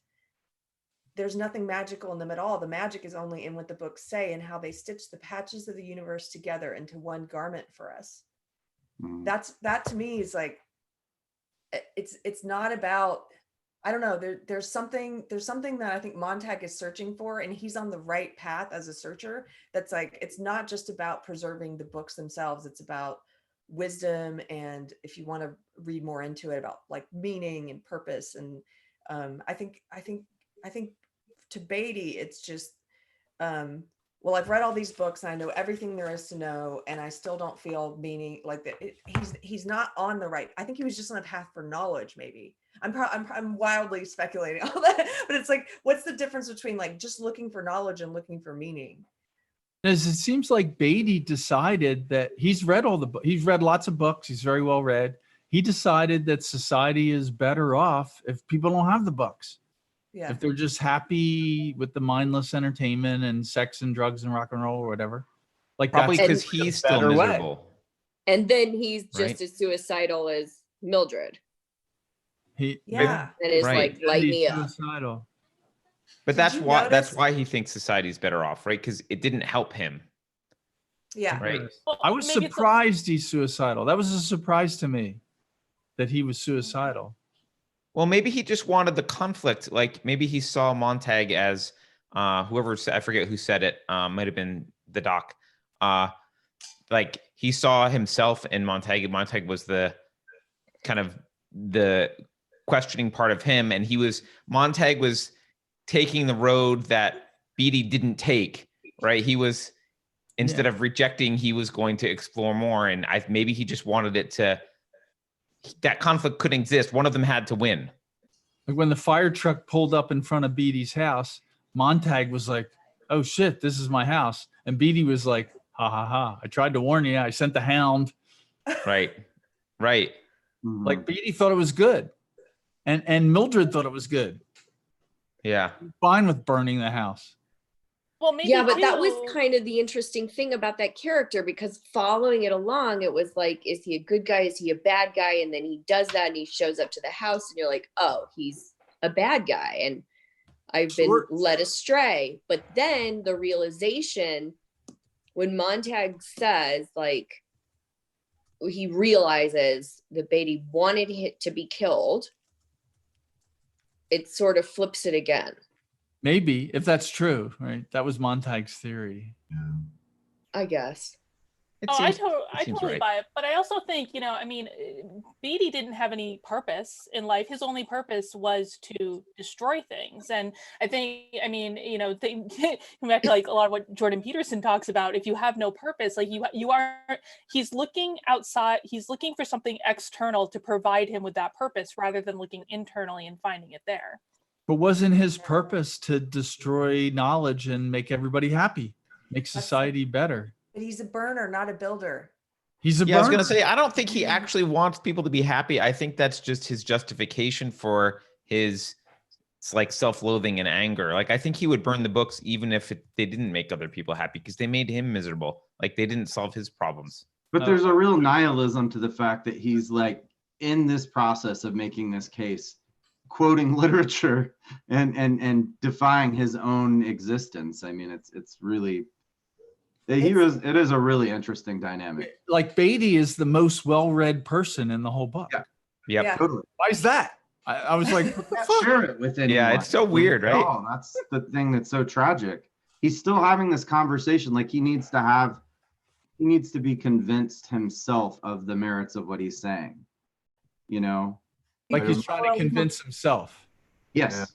There's nothing magical in them at all. The magic is only in what the books say and how they stitch the patches of the universe together into one garment for us. That to me is like, it's not about, I don't know, there's something that I think Montag is searching for, and he's on the right path as a searcher. That's like, it's not just about preserving the books themselves, it's about wisdom, and if you want to read more into it, about like meaning and purpose. And I think to Beatty, it's just well, I've read all these books and I know everything there is to know, and I still don't feel meaning like that. He's not on the right. I think he was just on a path for knowledge. Maybe I'm wildly speculating all that, but it's like, what's the difference between like just looking for knowledge and looking for meaning? As it seems like Beatty decided that he's read lots of books. He's very well read. He decided that society is better off if people don't have the books. Yeah. If they're just happy with the mindless entertainment and sex and drugs and rock and roll or whatever. Like, probably that's because he's still miserable. And then he's just Right. as suicidal as Mildred. He, Yeah. That is Right. like, light me up. suicidal. But Did that's you why notice- he thinks society's better off, right? Because it didn't help him. Yeah. Right. Well, I was maybe it's surprised he's suicidal. That was a surprise to me that he was suicidal. Well, maybe he just wanted the conflict. Like maybe he saw Montag as whoever said, I forget who said it. Might have been the doc. Like he saw himself in Montag, and Montag was the kind of the questioning part of him, and Montag was taking the road that Beatty didn't take. Right? He was, instead of rejecting, he was going to explore more, and maybe he just wanted it to. That conflict couldn't exist. One of them had to win. Like when the fire truck pulled up in front of Beatty's house, Montag was like, "Oh shit, this is my house," and Beatty was like, "Ha ha ha! I tried to warn you. I sent the hound." Right. Like Beatty thought it was good, and Mildred thought it was good. Yeah. Fine with burning the house. Well, maybe Yeah, but that too- was kind of the interesting thing about that character, because following it along, it was like, is he a good guy? Is he a bad guy? And then he does that and he shows up to the house and you're like, oh, he's a bad guy. And I've been led astray. But then the realization when Montag says, like, he realizes that Beatty wanted him to be killed, it sort of flips it again. Maybe, if that's true, right? That was Montag's theory. Yeah. I guess. I seems totally right. buy it. But I also think, Beatty didn't have any purpose in life. His only purpose was to destroy things. And I think, come back to like a lot of what Jordan Peterson talks about. If you have no purpose, like he's looking outside, he's looking for something external to provide him with that purpose rather than looking internally and finding it there. But wasn't his purpose to destroy knowledge and make everybody happy, make society better? But he's a burner, not a builder. He's a Yeah, I was burner. gonna say, I don't think he actually wants people to be happy. I think that's just his justification for his like self-loathing and anger. Like, I think he would burn the books even if they didn't make other people happy because they made him miserable. Like, they didn't solve his problems. But there's a real nihilism to the fact that he's like in this process of making this case, quoting literature and defying his own existence. I mean, it's really, it is a really interesting dynamic. Like, Beatty is the most well-read person in the whole book. Yeah. Yep. Yeah. Totally. Why is that? I was like, what the fuck? Share it with anyone. Yeah, it's so weird, right? Oh, that's the thing that's so tragic. He's still having this conversation. Like, he needs to be convinced himself of the merits of what he's saying. Like he's trying to convince himself. Yes.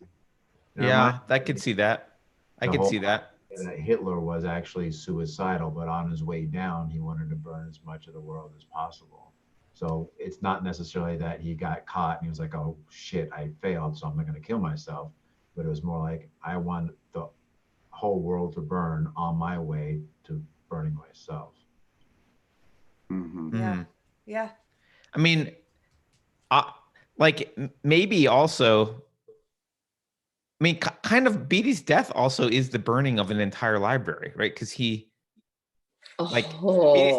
Yeah, I could see that. I The could whole see that. that Hitler was actually suicidal, but on his way down, he wanted to burn as much of the world as possible. So it's not necessarily that he got caught and he was like, oh shit, I failed, so I'm not going to kill myself. But it was more like, I want the whole world to burn on my way to burning myself. Mm-hmm. Yeah. Mhm. Yeah. I mean, maybe also, kind of Beatty's death also is the burning of an entire library, right? Because Beatty's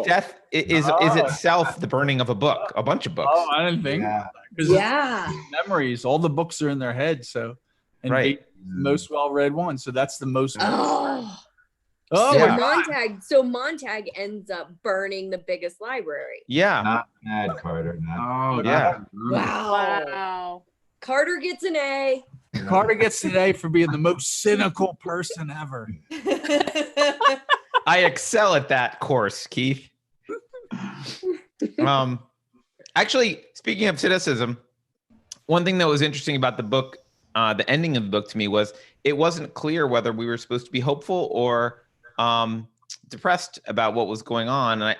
death is itself the burning of a bunch of books. Oh, I didn't think. Yeah. Yeah. Memories, all the books are in their head. So, and Right. Beatty's the most well-read one. So that's the most. Oh. Oh, So yeah. Montag ends up burning the biggest library. Yeah. Not bad, Carter. Not Oh, Yeah. Wow. Wow. Carter gets an A. Carter gets an A for being the most cynical person ever. I excel at that course, Keith. Actually, speaking of cynicism, one thing that was interesting about the book, the ending of the book to me, was it wasn't clear whether we were supposed to be hopeful or depressed about what was going on. And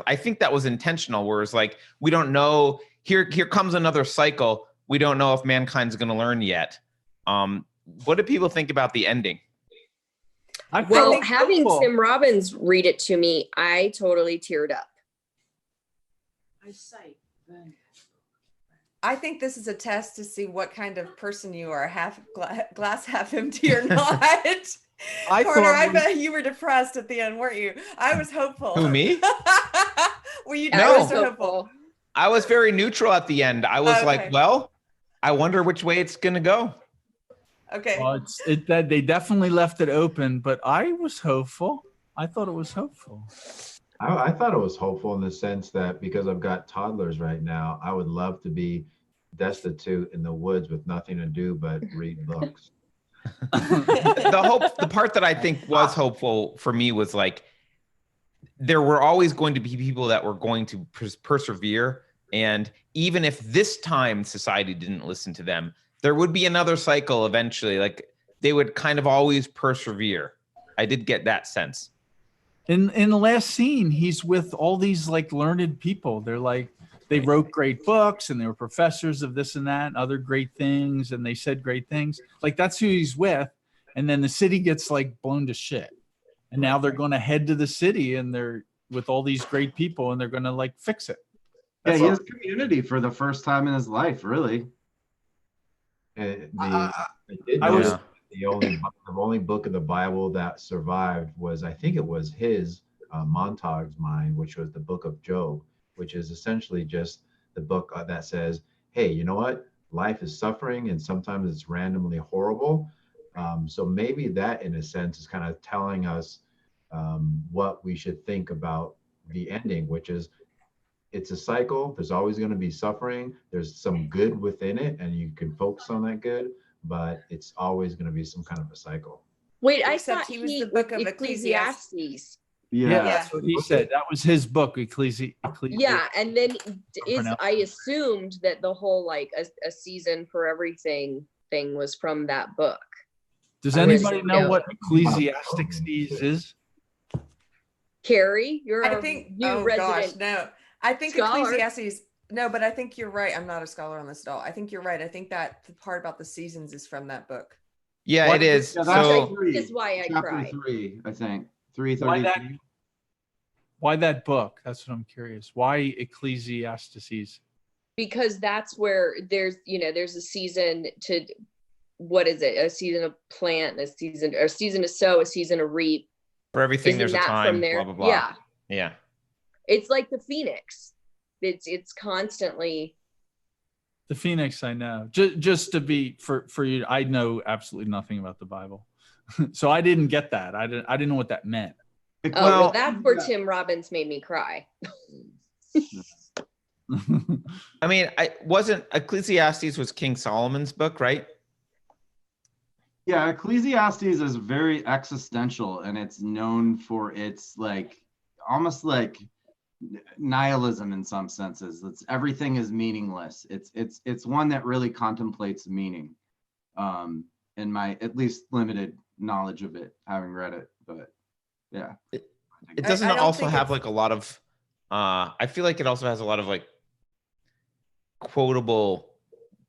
I think that was intentional, where it's like, we don't know, here comes another cycle. We don't know if mankind's going to learn yet. What do people think about the ending? Well, having Tim Robbins read it to me, I totally teared up. I think this is a test to see what kind of person you are, half glass half empty or not. Carter, I bet you were depressed at the end, weren't you? I was hopeful. Who, me? Were you No. depressed or hopeful? I was very neutral at the end. I was Okay. like, well, I wonder which way it's going to go. Okay. Well, that they definitely left it open, but I was hopeful. I thought it was hopeful. I thought it was hopeful in the sense that because I've got toddlers right now, I would love to be destitute in the woods with nothing to do but read books. The part that I think was hopeful for me was like, there were always going to be people that were going to persevere. And even if this time society didn't listen to them, there would be another cycle eventually. Like, they would kind of always persevere. I did get that sense. In the last scene, he's with all these like learned people. They're like, they wrote great books and they were professors of this and that and other great things. And they said great things. Like, that's who he's with. And then the city gets like blown to shit. And now they're going to head to the city and they're with all these great people and they're going to like fix it. Yeah, he has community for the first time in his life, really. And I was the only book of the Bible that survived was, I think it was his, Montag's mind, which was the book of Job, which is essentially just the book that says, hey, you know what? Life is suffering and sometimes it's randomly horrible. So maybe that, in a sense, is kind of telling us what we should think about the ending, which is it's a cycle. There's always going to be suffering. There's some good within it, and you can focus on that good, but it's always going to be some kind of a cycle. Wait, I Except thought he was the book of Ecclesiastes. Yeah. That's what he said. That was his book, Yeah, and then I assumed that the whole like a season for everything thing was from that book. Does anybody know what Ecclesiastes is? Carrie, you're I think, new resident. no. I think scholar. Ecclesiastes, no, but I think you're right. I'm not a scholar on this at all. I think you're right. I think that the part about the seasons is from that book. Yeah, it is. Yeah, So Is why I chapter cried. 3, I think. 333. Why that book? That's what I'm curious. Why Ecclesiastes? Because that's where there's a season to, what is it? A season of plant, a season to sow, a season to reap. for everything, Isn't there's a that time, from there? blah, blah, blah. Yeah. Yeah. It's like the phoenix. It's constantly. The Phoenix, I know. Just to be for you, I know absolutely nothing about the Bible, so I didn't get that. I didn't know what that meant. Oh, well, that's where Tim Robbins made me cry. I mean, Ecclesiastes was King Solomon's book, right? Yeah, Ecclesiastes is very existential, and it's known for its like almost like nihilism in some senses. It's everything is meaningless. It's one that really contemplates meaning. In my at least limited knowledge of it, having read it, but yeah. It doesn't also have like a lot of I feel like it also has a lot of like quotable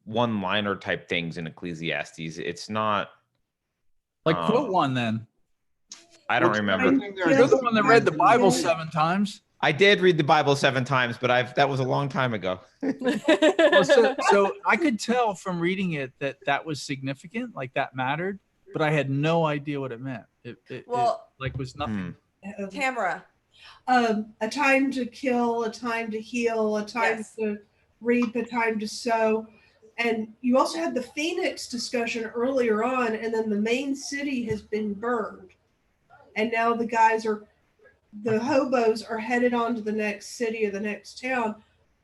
one-liner type things in Ecclesiastes. It's not like quote one then. I don't remember. You're the one that read the Bible 7 times. I did read the Bible 7 times, but that was a long time ago. Well, so I could tell from reading it that was significant, like that mattered, but I had no idea what it meant. It was nothing. Tamara. A time to kill, a time to heal, a time to reap, a time to sow. And you also had the Phoenix discussion earlier on, and then the main city has been burned. And now the hobos are headed on to the next city or the next town,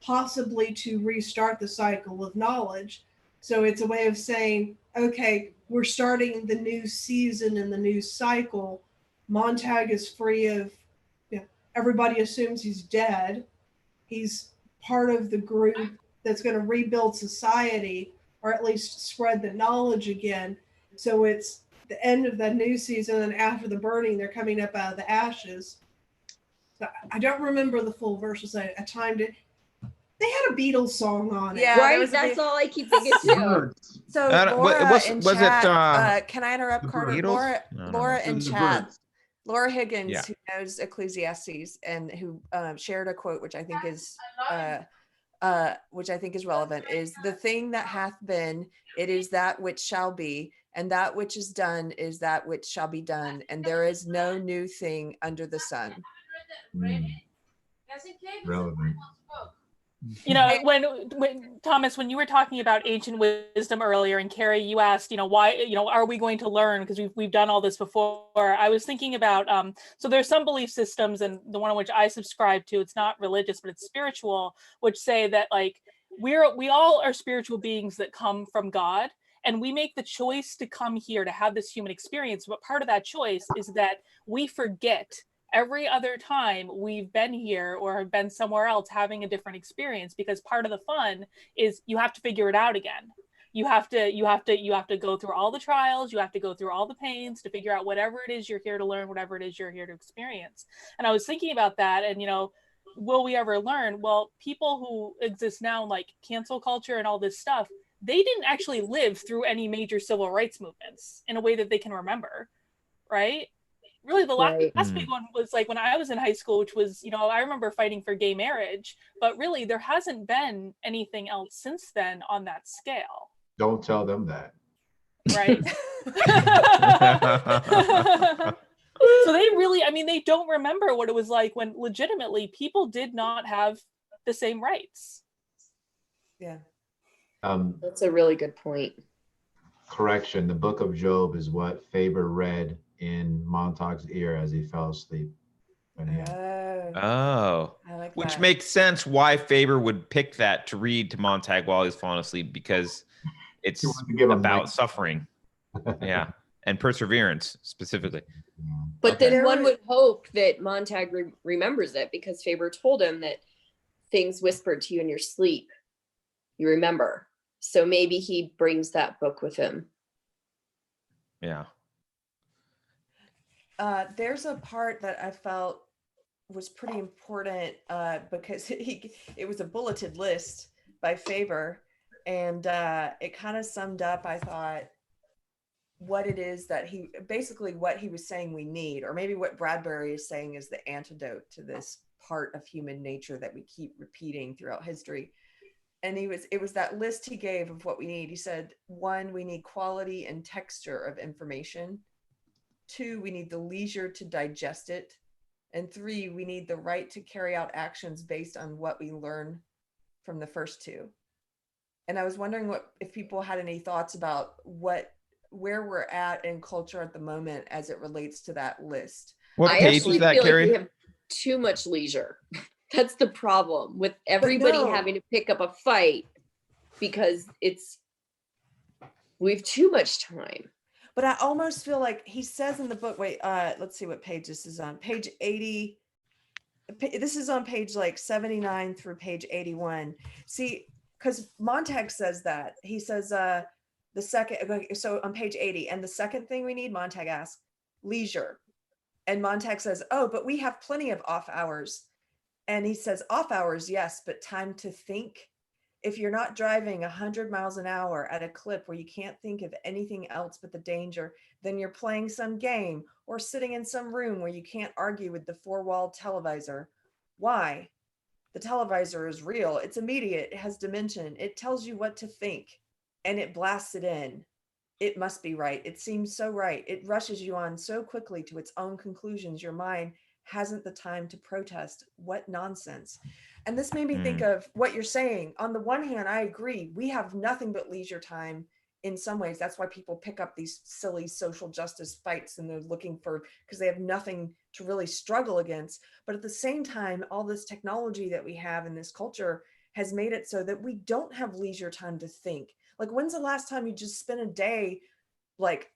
possibly to restart the cycle of knowledge. So it's a way of saying, okay, we're starting the new season and the new cycle. Montag is free of, everybody assumes he's dead. He's part of the group that's going to rebuild society, or at least spread the knowledge again. So it's the end of the new season, and after the burning, they're coming up out of the ashes. I don't remember the full verses. A time to. They had a Beatles song on it. Yeah, right. That's all I keep thinking too. So Laura in chat, can I interrupt, Carter? Laura in chat. Laura Higgins, who knows Ecclesiastes and who shared a quote, which I think is relevant, is the thing that hath been, it is that which shall be, and that which is done is that which shall be done, and there is no new thing under the sun. Relevant. When Thomas, when you were talking about ancient wisdom earlier, and Carrie, you asked, why, are we going to learn, because we've done all this before. I was thinking about so there's some belief systems, and the one in which I subscribe to, it's not religious but it's spiritual, which say that like we all are spiritual beings that come from God, and we make the choice to come here to have this human experience. But part of that choice is that we forget every other time we've been here or have been somewhere else having a different experience, because part of the fun is you have to figure it out again. You have to go through all the trials, you have to go through all the pains to figure out whatever it is you're here to learn, whatever it is you're here to experience. And I was thinking about that, and will we ever learn? Well, people who exist now, like cancel culture and all this stuff, they didn't actually live through any major civil rights movements in a way that they can remember, right? Really, the last big one was like when I was in high school, which was, I remember fighting for gay marriage, but really there hasn't been anything else since then on that scale. Don't tell them that. Right. So they really, I mean, they don't remember what it was like when legitimately people did not have the same rights. Yeah. That's a really good point. Correction, the Book of Job is what Faber read in Montague's ear as he fell asleep. Oh, I like which that. makes sense why Faber would pick that to read to Montag while he's falling asleep, because it's about suffering. Yeah. And perseverance specifically. But Okay. then one would hope that Montag remembers it, because Faber told him that things whispered to you in your sleep, you remember. So maybe he brings that book with him. Yeah. There's a part that I felt was pretty important because it was a bulleted list by Faber, and it kind of summed up, I thought, what it is that what he was saying we need, or maybe what Bradbury is saying is the antidote to this part of human nature that we keep repeating throughout history. And it was that list he gave of what we need. He said, 1, we need quality and texture of information. 2, we need the leisure to digest it. And 3, we need the right to carry out actions based on what we learn from the first 2. And I was wondering if people had any thoughts about where we're at in culture at the moment as it relates to that list. What page is that, Carrie? Like we have too much leisure. That's the problem with everybody having to pick up a fight, because we have too much time. But I almost feel like he says in the book, let's see what page this is on. Page 80. This is on page like 79 through page 81. See, because Montag says that. He says the second, so on page 80, and the second thing we need, Montag asks, leisure. And Montag says, oh, but we have plenty of off hours. And he says, off hours, yes, but time to think. If you're not driving 100 miles an hour at a clip where you can't think of anything else but the danger, then you're playing some game or sitting in some room where you can't argue with the 4-wall televisor. Why? The televisor is real. It's immediate. It has dimension. It tells you what to think, and it blasts it in. It must be right. It seems so right. It rushes you on so quickly to its own conclusions. Your mind hasn't the time to protest. What nonsense. And this made me think of what you're saying. On the one hand, I agree. We have nothing but leisure time in some ways. That's why people pick up these silly social justice fights, and they're looking for, because they have nothing to really struggle against. But at the same time, all this technology that we have in this culture has made it so that we don't have leisure time to think. Like, when's the last time you just spent a day like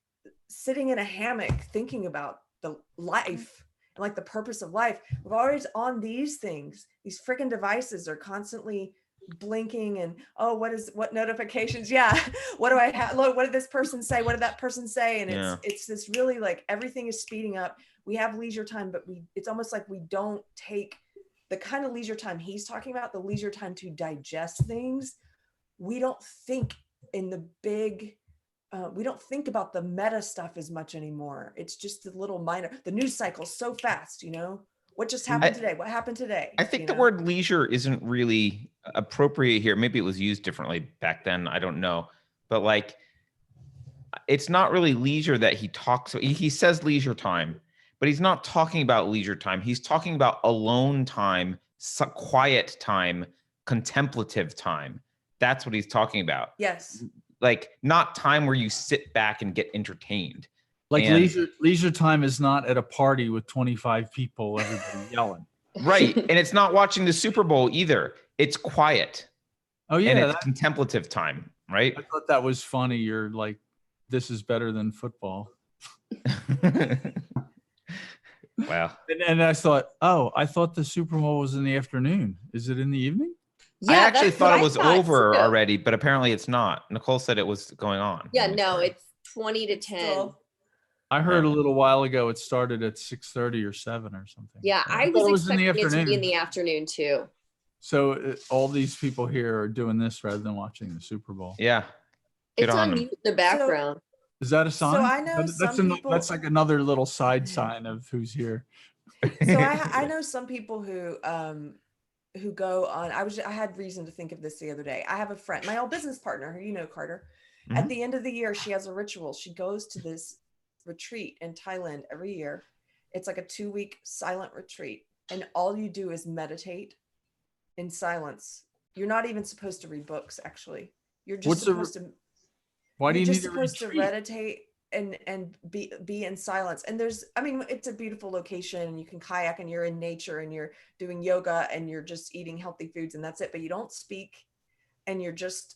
sitting in a hammock thinking about the life and like the purpose of life? We're always on these things. These freaking devices are constantly blinking and, oh, what notifications? Yeah. What do I have? Look, what did this person say? What did that person say? And it's this really, like, everything is speeding up. We have leisure time, but it's almost like we don't take the kind of leisure time he's talking about, the leisure time to digest things. We don't think in the big, we don't think about the meta stuff as much anymore. It's just the little minor, the news cycle's so fast, what just happened today? What happened today? I think the word leisure isn't really appropriate here. Maybe it was used differently back then. I don't know. But like, it's not really leisure that he talks. He says leisure time, but he's not talking about leisure time. He's talking about alone time, quiet time, contemplative time. That's what he's talking about. Yes. Like, not time where you sit back and get entertained. Like, leisure time is not at a party with 25 people, everybody yelling. Right. And it's not watching the Super Bowl either. It's quiet. Oh, yeah. And it's contemplative time, right? I thought that was funny. You're like, this is better than football. Wow. And I thought, I thought the Super Bowl was in the afternoon. Is it in the evening? Yeah, I actually thought it was over already, but apparently it's not. Nicole said it was going on. Yeah, no, it's 20 to 10. I heard a little while ago it started at 6:30 or 7 or something. Yeah, I was expecting it to be in the afternoon too. So all these people here are doing this rather than watching the Super Bowl. Yeah. It's on mute in the background. Is that a sign? So I know that's like another little side sign of who's here. So I know some people who go on. I had reason to think of this the other day. I have a friend, my old business partner, who Carter. At the end of the year, she has a ritual. She goes to this retreat in Thailand every year. It's like a 2-week silent retreat. And all you do is meditate in silence. You're not even supposed to read books, actually. You're just supposed to. Why do you need to supposed to retreat? meditate and be in silence. And it's a beautiful location, and you can kayak, and you're in nature, and you're doing yoga, and you're just eating healthy foods, and that's it. But you don't speak, and you're just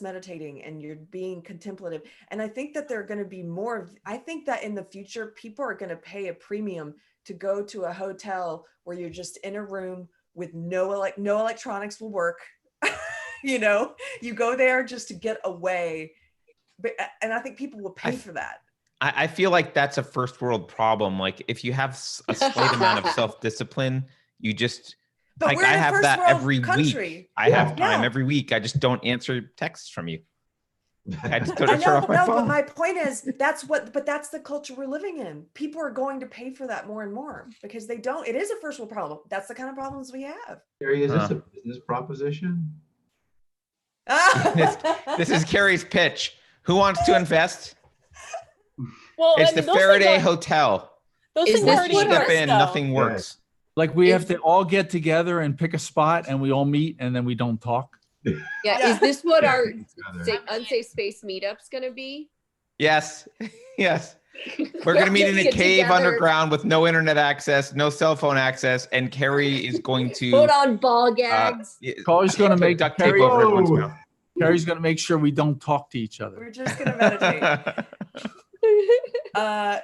meditating, and you're being contemplative. And I think that there are going to be I think that in the future, people are going to pay a premium to go to a hotel where you're just in a room with no electronics will work. You go there just to get away. And I think people will pay for that. I feel like that's a first world problem. Like if you have a slight amount of self-discipline, you just, but like I have that every week. I have time every week. I just don't answer texts from you. I just don't turn off my phone. But my point is that's the culture we're living in. People are going to pay for that more and more because it is a first world problem. That's the kind of problems we have. Carrie, is this a business proposition? This is Carrie's pitch. Who wants to invest? Well, it's the Faraday Hotel. Those things already step in, nothing works. Like we have to all get together and pick a spot, and we all meet, and then we don't talk. Yeah, is this what our unsafe space meetup's going to be? Yes, yes. We're going to meet in a cave underground with no internet access, no cell phone access, and Carrie is going to put on ball gags. Carrie's going to make duct tape over everyone's mouth. Carrie's going to make sure we don't talk to each other. We're just going to meditate.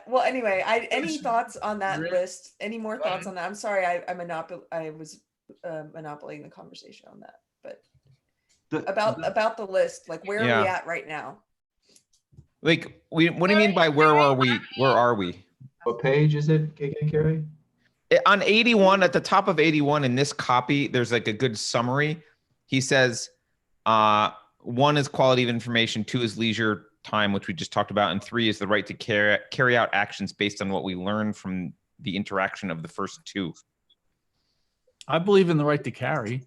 Well, anyway, any thoughts on that list? Any more thoughts on that? I'm sorry, I was monopolying the conversation on that, but about the list, like where are we at right now? Like, what do you mean by where are we? Where are we? What page is it again, Carrie? On 81, at the top of 81 in this copy, there's like a good summary. He says, 1 is quality of information, 2 is leisure time, which we just talked about, and 3 is the right to carry out actions based on what we learn from the interaction of the first 2. I believe in the right to carry.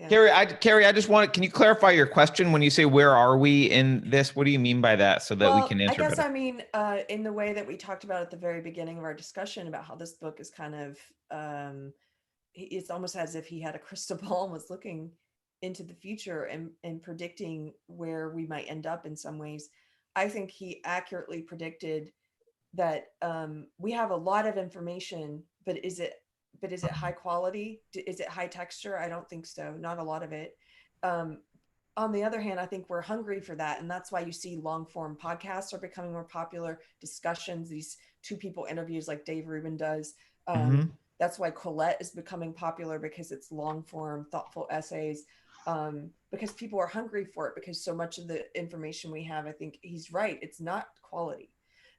Carrie, I just can you clarify your question when you say where are we in this? What do you mean by that, so that we can answer? I guess better? I mean in the way that we talked about at the very beginning of our discussion about how this book is kind of it's almost as if he had a crystal ball and was looking into the future and predicting where we might end up in some ways. I think he accurately predicted that we have a lot of information, but is it high quality? Is it high texture? I don't think so. Not a lot of it. On the other hand, I think we're hungry for that. And that's why you see long form podcasts are becoming more popular, discussions, these 2 people interviews like Dave Rubin does. That's why Colette is becoming popular, because it's long form, thoughtful essays, because people are hungry for it, because so much of the information we have, I think he's right, it's not quality.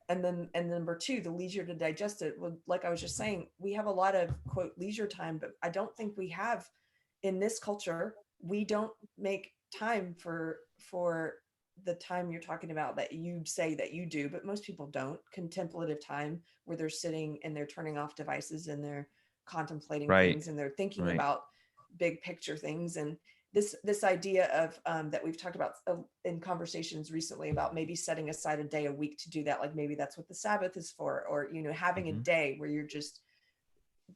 And then number 2, the leisure to digest it. Well, like I was just saying, we have a lot of quote leisure time, but I don't think we have in this culture. We don't make time for the time you're talking about that you say that you do, but most people don't. Contemplative time where they're sitting and they're turning off devices and they're contemplating things and they're thinking about big picture things. And this idea of that we've talked about in conversations recently about maybe setting aside a day a week to do that. Like maybe that's what the Sabbath is for, or, having a day where you're just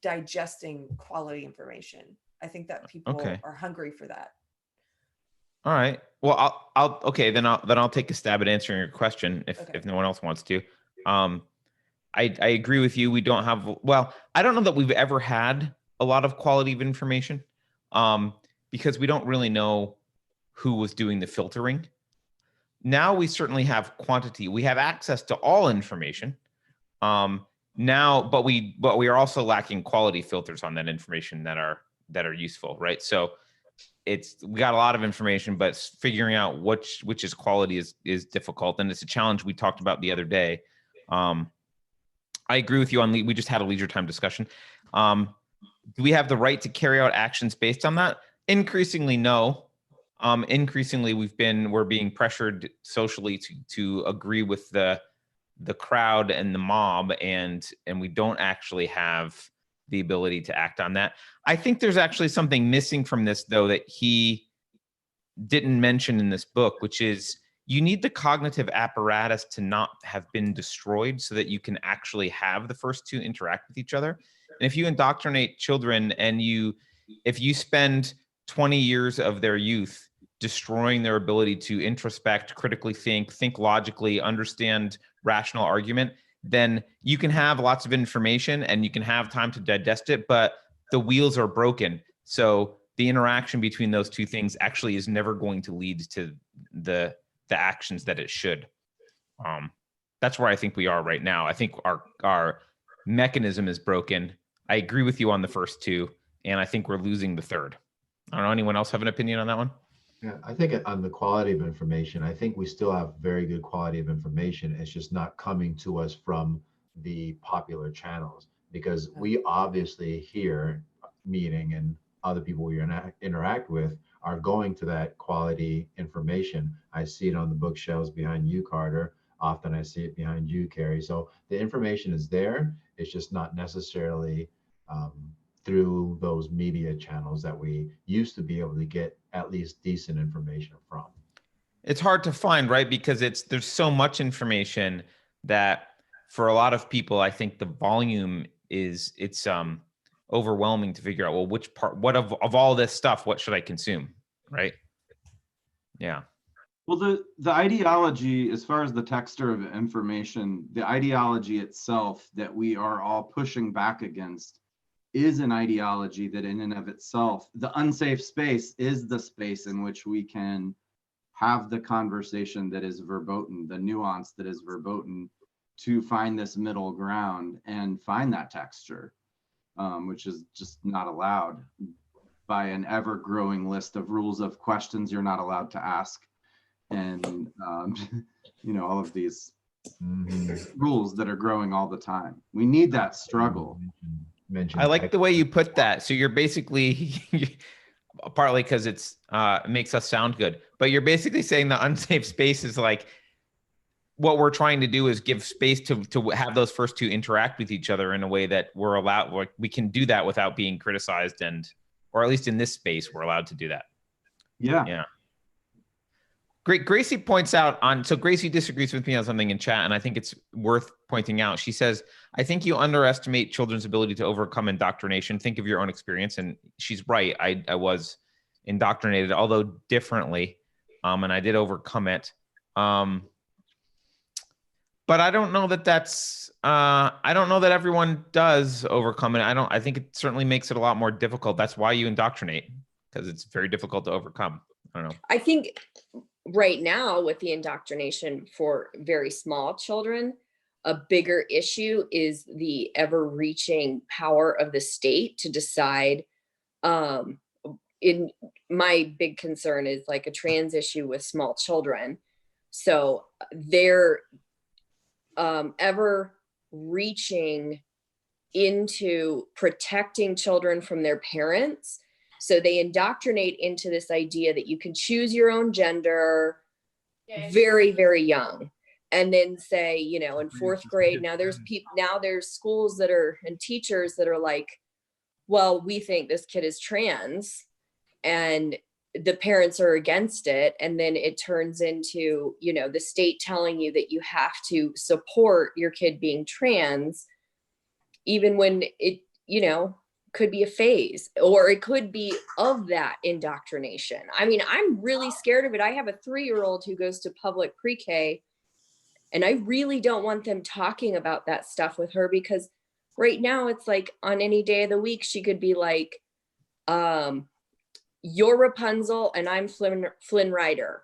digesting quality information. I think that people are hungry for that. All right. Well, I'll take a stab at answering your question if no one else wants to. I agree with you. We don't have, I don't know that we've ever had a lot of quality of information. Because we don't really know who was doing the filtering. Now we certainly have quantity. We have access to all information now, but we are also lacking quality filters on that information that are useful, right? So we got a lot of information, but figuring out which is quality is difficult, and it's a challenge we talked about the other day. I agree with you on we just had a leisure time discussion. Do we have the right to carry out actions based on that? Increasingly, no. Increasingly, we're being pressured socially to agree with the crowd and the mob, and we don't actually have the ability to act on that. I think there's actually something missing from this, though, that he didn't mention in this book, which is you need the cognitive apparatus to not have been destroyed so that you can actually have the first two interact with each other. And if you indoctrinate children and if you spend 20 years of their youth destroying their ability to introspect, critically think logically, understand rational argument, then you can have lots of information and you can have time to digest it, but the wheels are broken. So the interaction between those two things actually is never going to lead to the actions that it should. That's where I think we are right now. I think our mechanism is broken. I agree with you on the first two, and I think we're losing the third. I don't know. Anyone else have an opinion on that one? Yeah, I think on the quality of information, I think we still have very good quality of information. It's just not coming to us from the popular channels, because we obviously here, meeting and other people we interact with are going to that quality information. I see it on the bookshelves behind you, Carter. Often I see it behind you, Carrie. So the information is there. It's just not necessarily through those media channels that we used to be able to get at least decent information from. It's hard to find, right? Because there's so much information that for a lot of people, I think the volume it's overwhelming to figure out, well, which part, what of all this stuff, what should I consume, right? Yeah. Well, the ideology, as far as the texture of information, the ideology itself that we are all pushing back against is an ideology that in and of itself, the unsafe space is the space in which we can have the conversation that is verboten, the nuance that is verboten, to find this middle ground and find that texture. Which is just not allowed by an ever-growing list of rules of questions you're not allowed to ask, and all of these rules that are growing all the time. We need that struggle. I like the way you put that. So you're basically partly because it makes us sound good, but you're basically saying the unsafe space is like, what we're trying to do is give space to have those first two interact with each other in a way that we're allowed, like we can do that without being criticized, or at least in this space, we're allowed to do that. Yeah. Yeah. Great. Gracie points out so Gracie disagrees with me on something in chat, and I think it's worth pointing out. She says, I think you underestimate children's ability to overcome indoctrination. Think of your own experience. And she's right. I was indoctrinated, although differently. And I did overcome it. But I don't know that I don't know that everyone does overcome it. I think it certainly makes it a lot more difficult. That's why you indoctrinate, because it's very difficult to overcome. I don't know. I think right now with the indoctrination for very small children, a bigger issue is the ever-reaching power of the state to decide. In my big concern is like a trans issue with small children. So they're ever reaching into protecting children from their parents. So they indoctrinate into this idea that you can choose your own gender very, very young. And then say, in fourth grade, now there's schools that are, and teachers that are like, well, we think this kid is trans, and the parents are against it. And then it turns into, the state telling you that you have to support your kid being trans, even when it, could be a phase, or it could be of that indoctrination. I mean, I'm really scared of it. I have a 3-year-old who goes to public pre-K, and I really don't want them talking about that stuff with her, because right now it's like on any day of the week, she could be like, you're Rapunzel and I'm Flynn Rider.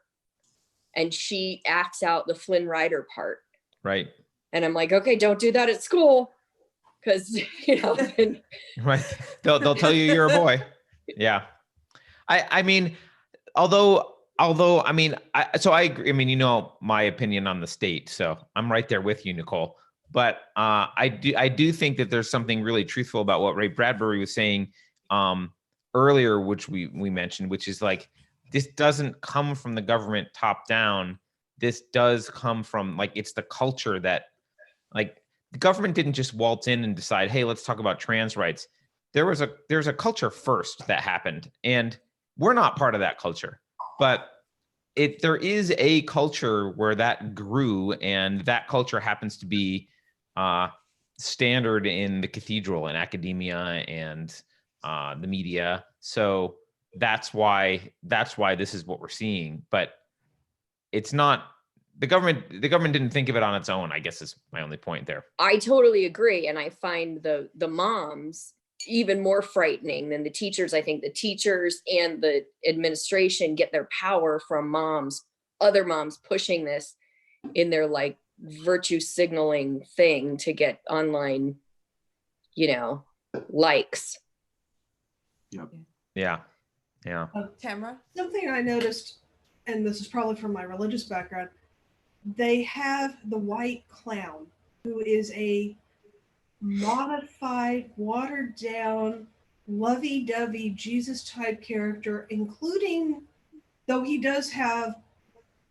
And she acts out the Flynn Rider part. Right. And I'm like, okay, don't do that at school. Cause right. They'll tell you you're a boy. Yeah. I mean, although I mean, so I agree. I mean, my opinion on the state, so I'm right there with you, Nicole. But I do think that there's something really truthful about what Ray Bradbury was saying earlier, which we mentioned, which is like, this doesn't come from the government top down. This does come from, like, it's the culture that, like, the government didn't just waltz in and decide, hey, let's talk about trans rights. There's a culture first that happened, and we're not part of that culture. But there is a culture where that grew, and that culture happens to be standard in the cathedral and academia and the media. So that's why this is what we're seeing. But it's not the government didn't think of it on its own, I guess, is my only point there. I totally agree. And I find the moms even more frightening than the teachers. I think the teachers and the administration get their power from moms, other moms pushing this in their like virtue signaling thing to get online, likes. Yep. Yeah. Tamara? Something I noticed, and this is probably from my religious background, they have the white clown, who is a modified, watered down, lovey-dovey Jesus type character, including, though he does have,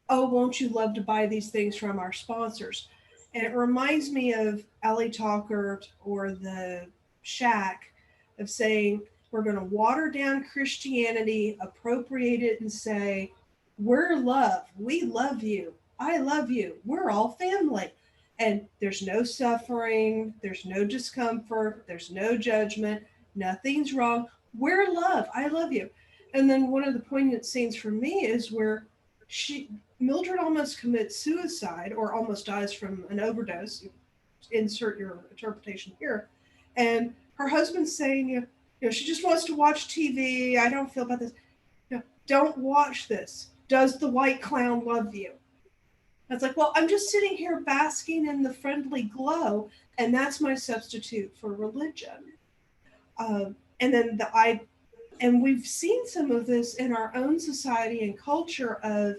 oh, won't you love to buy these things from our sponsors? And it reminds me of Ellie Talkert or the Shack of saying, we're going to water down Christianity, appropriate it, and say, we're love. We love you. I love you. We're all family. And there's no suffering. There's no discomfort. There's no judgment. Nothing's wrong. We're love. I love you. And then one of the poignant scenes for me is where Mildred almost commits suicide or almost dies from an overdose. Insert your interpretation here. And her husband's saying, she just wants to watch TV. I don't feel about this. Don't watch this. Does the white clown love you? It's like, well, I'm just sitting here basking in the friendly glow, and that's my substitute for religion. And then and we've seen some of this in our own society and culture of,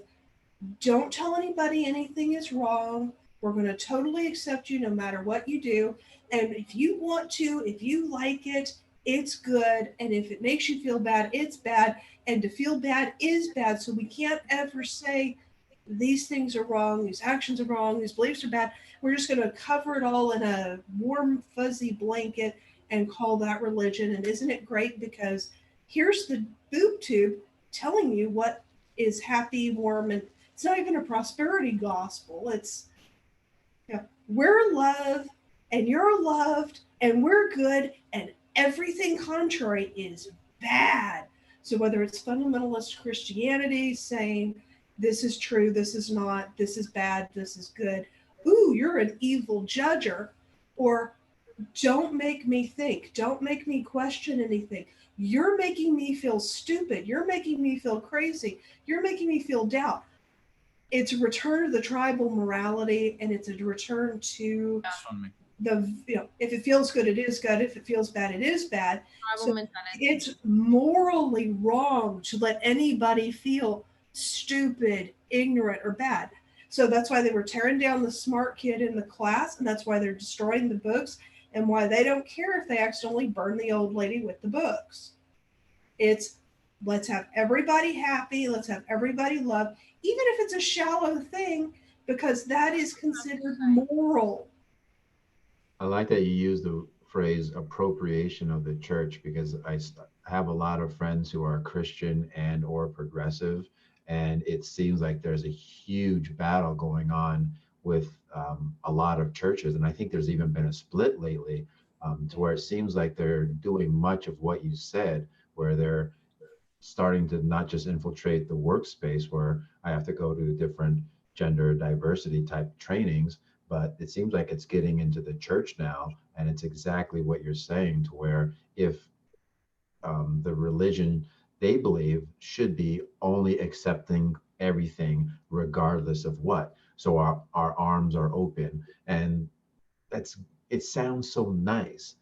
don't tell anybody anything is wrong. We're going to totally accept you no matter what you do. And if you want to, if you like it, it's good. And if it makes you feel bad, it's bad. And to feel bad is bad. So we can't ever say these things are wrong, these actions are wrong, these beliefs are bad. We're just going to cover it all in a warm, fuzzy blanket and call that religion. And isn't it great? Because here's the boob tube telling you what is happy, warm, and it's not even a prosperity gospel. It's, we're love, and you're loved, and we're good, and everything contrary is bad. So whether it's fundamentalist Christianity saying this is true, this is not, this is bad, this is good, ooh, you're an evil judger, or don't make me think, don't make me question anything. You're making me feel stupid. You're making me feel crazy. You're making me feel doubt. It's a return to the tribal morality, and it's a return to if it feels good, it is good. If it feels bad, it is bad. So it's morally wrong to let anybody feel stupid, ignorant, or bad. So that's why they were tearing down the smart kid in the class, and that's why they're destroying the books, and why they don't care if they accidentally burn the old lady with the books. It's, let's have everybody happy, let's have everybody loved, even if it's a shallow thing, because that is considered moral. I like that you use the phrase appropriation of the church, because I have a lot of friends who are Christian and or progressive, and it seems like there's a huge battle going on with a lot of churches. And I think there's even been a split lately to where it seems like they're doing much of what you said, where they're starting to not just infiltrate the workspace where I have to go to different gender diversity type trainings, but it seems like it's getting into the church now. And it's exactly what you're saying, to where if the religion they believe should be only accepting everything regardless of what. So our arms are open, and it sounds so nice,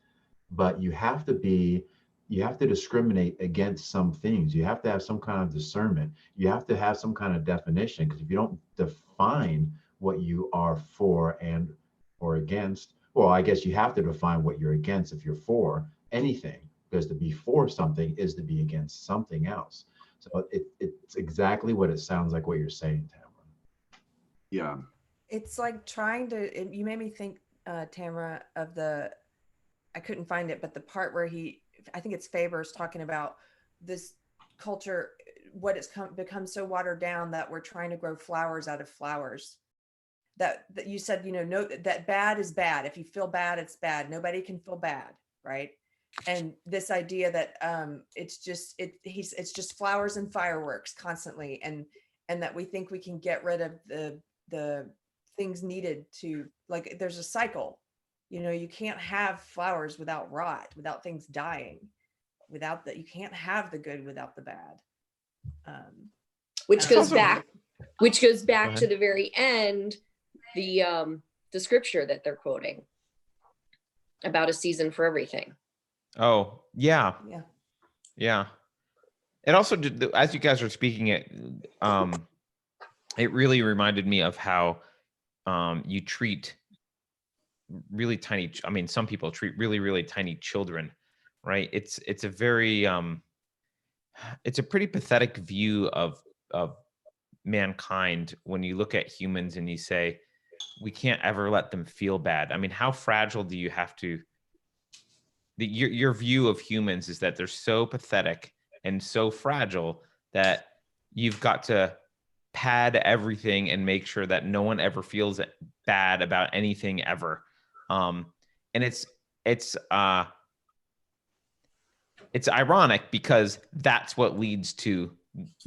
but you have to discriminate against some things. You have to have some kind of discernment. You have to have some kind of definition, because if you don't define what you are for and or against, well, I guess you have to define what you're against if you're for anything, because to be for something is to be against something else. So it's exactly what it sounds like what you're saying, Tamara. Yeah. It's like you made me think Tamara, of I couldn't find it, but the part where I think it's Faber's talking about this culture, what it's become so watered down that we're trying to grow flowers out of flowers. That you said, no, that bad is bad. If you feel bad, it's bad. Nobody can feel bad, right? And this idea that it's just flowers and fireworks constantly, and that we think we can get rid of the things needed to, like, there's a cycle. You can't have flowers without rot, without things dying, without that. You can't have the good without the bad. Which goes back to the very end, the scripture that they're quoting about a season for everything. Oh, yeah. Yeah. Yeah. It also, as you guys are speaking it really reminded me of how you treat really tiny, some people treat really, really tiny children, right? It's a very, it's a pretty pathetic view of mankind when you look at humans and you say, we can't ever let them feel bad. How fragile do you have to, your view of humans is that they're so pathetic and so fragile that you've got to pad everything and make sure that no one ever feels bad about anything ever. And it's ironic because that's what leads to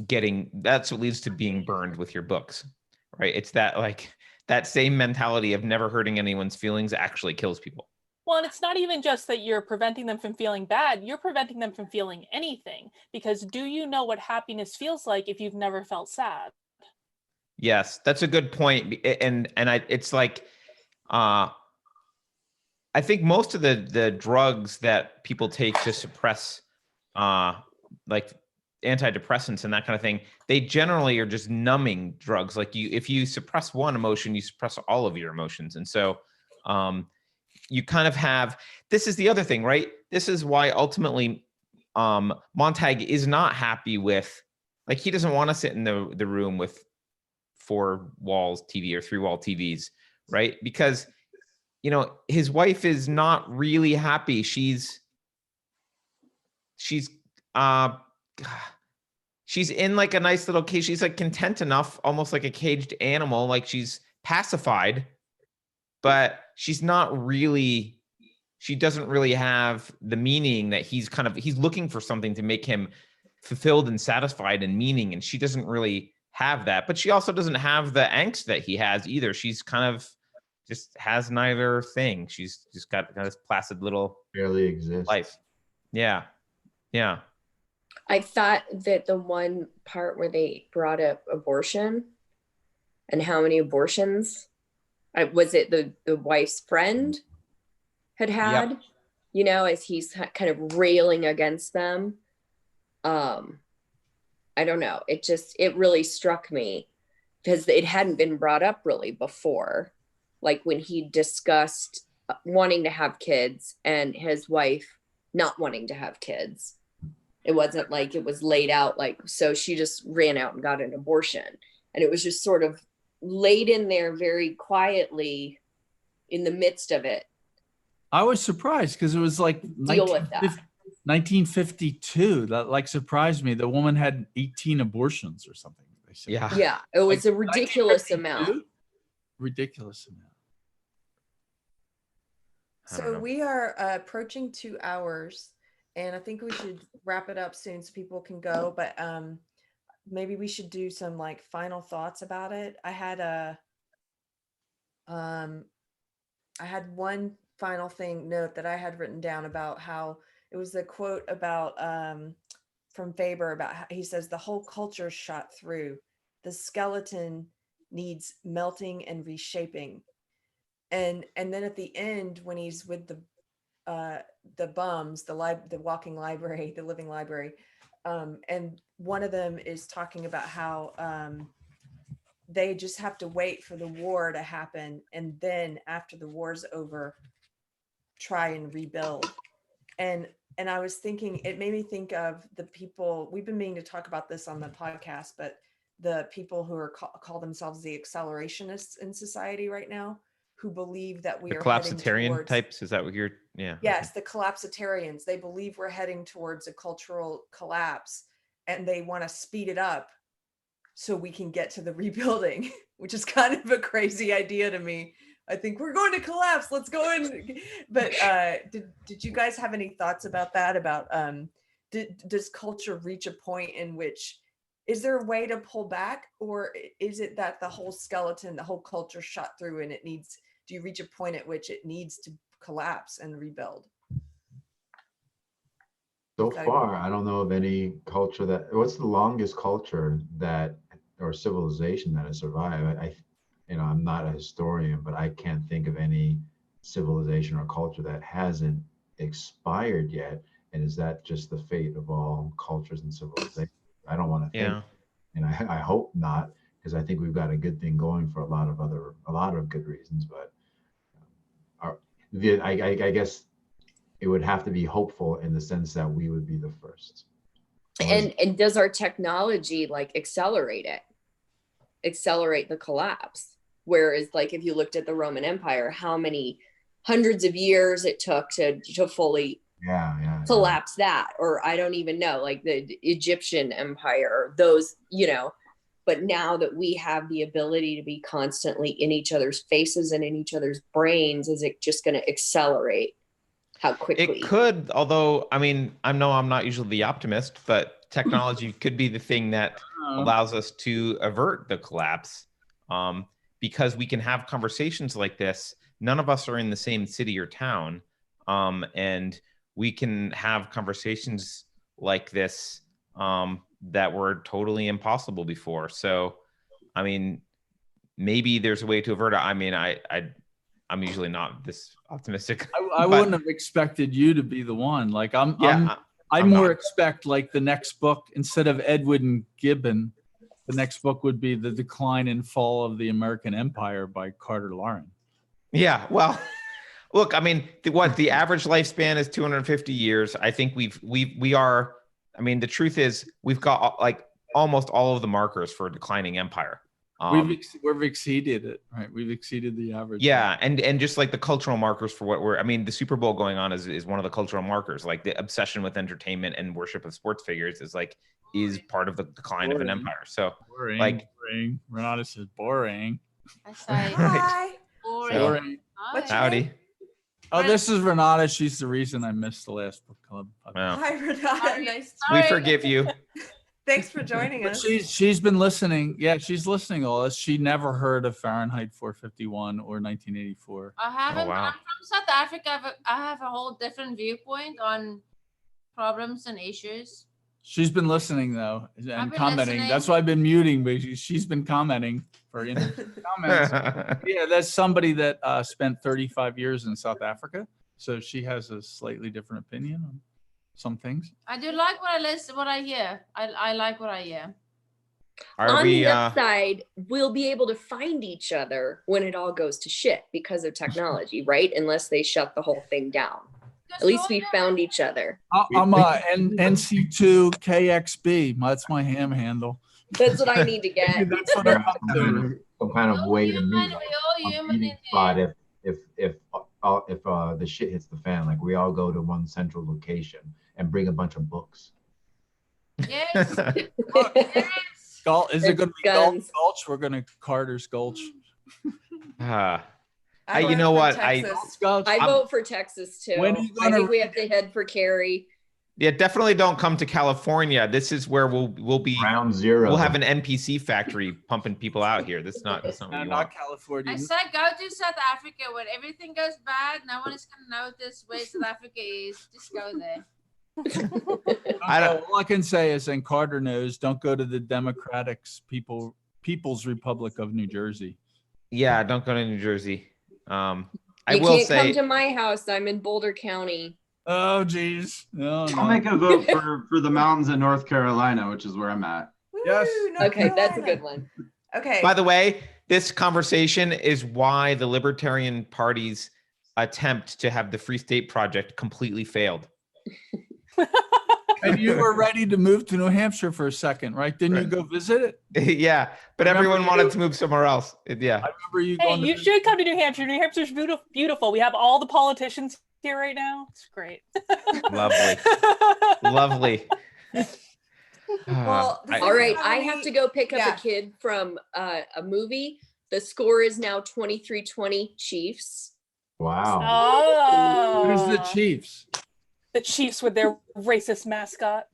being burned with your books, right? It's that same mentality of never hurting anyone's feelings actually kills people. Well, and it's not even just that you're preventing them from feeling bad, you're preventing them from feeling anything, because do you know what happiness feels like if you've never felt sad? Yes, that's a good point. It's like, I think most of the drugs that people take to suppress, like antidepressants and that kind of thing, they generally are just numbing drugs. Like if you suppress one emotion, you suppress all of your emotions. And so, you kind of have, this is the other thing, right? This is why ultimately Montag is not happy with, like, he doesn't want to sit in the room with 4-wall TV or 3-wall TVs, right? Because, his wife is not really happy. She's in like a nice little cage. She's like content enough, almost like a caged animal. Like she's pacified, but she doesn't really have the meaning that he's looking for something to make him fulfilled and satisfied and meaning. And she doesn't really have that, but she also doesn't have the angst that he has either. She's kind of just has neither thing. She's just got this placid little barely exists life. Yeah. Yeah. I thought that the one part where they brought up abortion and how many abortions, was it the wife's friend had, yep. As he's kind of railing against them. I don't know. It really struck me because it hadn't been brought up really before. Like when he discussed wanting to have kids and his wife not wanting to have kids. It wasn't like it was laid out so she just ran out and got an abortion. And it was just sort of laid in there very quietly in the midst of it. I was surprised because it was like Deal with that. 1952. That surprised me. The woman had 18 abortions or something. They said. Yeah. Yeah. It was a ridiculous amount. Ridiculous amount. So we are approaching 2 hours, and I think we should wrap it up soon so people can go. But maybe we should do some final thoughts about it. I had one final note that I had written down about how it was the quote about from Faber about how he says the whole culture shot through. The skeleton needs melting and reshaping. And then at the end, when he's with the bums, the walking library, the living library, and one of them is talking about how they just have to wait for the war to happen, and then after the war's over, try and rebuild. And I was thinking, it made me think of the people, we've been meaning to talk about this on the podcast, but the people who are call themselves the accelerationists in society right now, who believe that we The are heading collapsitarian towards types. Is that what you're? Yeah. yes, the collapsitarians. They believe we're heading towards a cultural collapse, and they want to speed it up so we can get to the rebuilding, which is kind of a crazy idea to me. I think we're going to collapse. Let's go in. But did you guys have any thoughts about that? About does culture reach a point in which, is there a way to pull back, or is it that the whole skeleton, the whole culture shot through, and it needs? Do you reach a point at which it needs to collapse and rebuild? So far, I don't know of any culture that. What's the longest culture that, or civilization that has survived? I'm not a historian, but I can't think of any civilization or culture that hasn't expired yet. And is that just the fate of all cultures and civilizations? I don't want to think, and I hope not, because I think we've got a good thing going for a lot of good reasons. But I guess it would have to be hopeful in the sense that we would be the first. And does our technology like accelerate the collapse? Whereas like if you looked at the Roman Empire, how many hundreds of years it took to fully collapse that, or I don't even know, like the Egyptian Empire, those, but now that we have the ability to be constantly in each other's faces and in each other's brains, is it just going to accelerate how quickly? It could, although, I mean, I'm not usually the optimist, but technology could be the thing that allows us to avert the collapse, because we can have conversations like this. None of us are in the same city or town, and we can have conversations like this that were totally impossible before. So, I mean, maybe there's a way to avert it. I mean, I'm usually not this optimistic. I wouldn't have expected you to be the one. Like I expect like the next book, instead of Edward and Gibbon, the next book would be The Decline and Fall of the American Empire by Carter Lauren. Yeah, well, look, I mean, the average lifespan is 250 years. I think we are. I mean, the truth is, we've got like almost all of the markers for a declining empire. We've exceeded it, right? We've exceeded the average. Yeah, and just like the cultural markers for what I mean, the Super Bowl going on is one of the cultural markers. Like the obsession with entertainment and worship of sports figures is part of the decline of an empire. So boring. Renata says boring. Hi. Boring. Howdy. Oh, this is Renata. She's the reason I missed the last book club. Wow. Hi, Renata. Nice. We forgive you. Thanks for joining us. She's been listening. Yeah, she's listening to all this. She never heard of Fahrenheit 451 or 1984. I haven't. Oh, wow. I'm from South Africa. I have a whole different viewpoint on problems and issues. She's been listening though and commenting. Listening. That's why I've been muting, but she's been commenting for comments. Yeah, that's somebody that spent 35 years in South Africa, so she has a slightly different opinion on some things. I do like what I hear. I like what I hear. On the upside, we'll be able to find each other when it all goes to shit because of technology, right? Unless they shut the whole thing down. At least we found each other. I'm NC2KXB. That's my ham handle. That's what I need to get. That's what I'm up to. Some kind of way to meet. We all human in Spot if the shit hits the fan, like we all go to one central location and bring a bunch of books. Yes. Is it going to be Gulch? We're going to Carter's Gulch. You know what? I vote for Texas too. I think we have to head for Cary. Yeah, definitely don't come to California. This is where we'll be ground zero. We'll have an NPC factory pumping people out here. That's not what you want. California. I said go to South Africa when everything goes bad. No one is gonna notice where South Africa is. Just go there. All I can say is, and Carter knows, don't go to the People's Republic of New Jersey. Yeah, don't go to New Jersey. I will will say, say, come to my house. I'm in Boulder County. Oh, geez. No. I'll make a vote for the mountains of North Carolina, which is where I'm at. Yes. Okay, that's a good one. Okay. By the way, this conversation is why the Libertarian Party's attempt to have the Free State Project completely failed. And you were ready to move to New Hampshire for a second, right? Didn't you go visit it? Yeah, but everyone wanted to move somewhere else. Yeah. I remember you Hey, going. you should come to New Hampshire. New Hampshire's beautiful. We have all the politicians here right now. It's great. Lovely. Lovely. Well, all right, I have to go pick up Yeah. a kid from a movie. The score is now 23-20 Chiefs. Wow. Oh, Who's the Chiefs? The Chiefs with their racist mascot.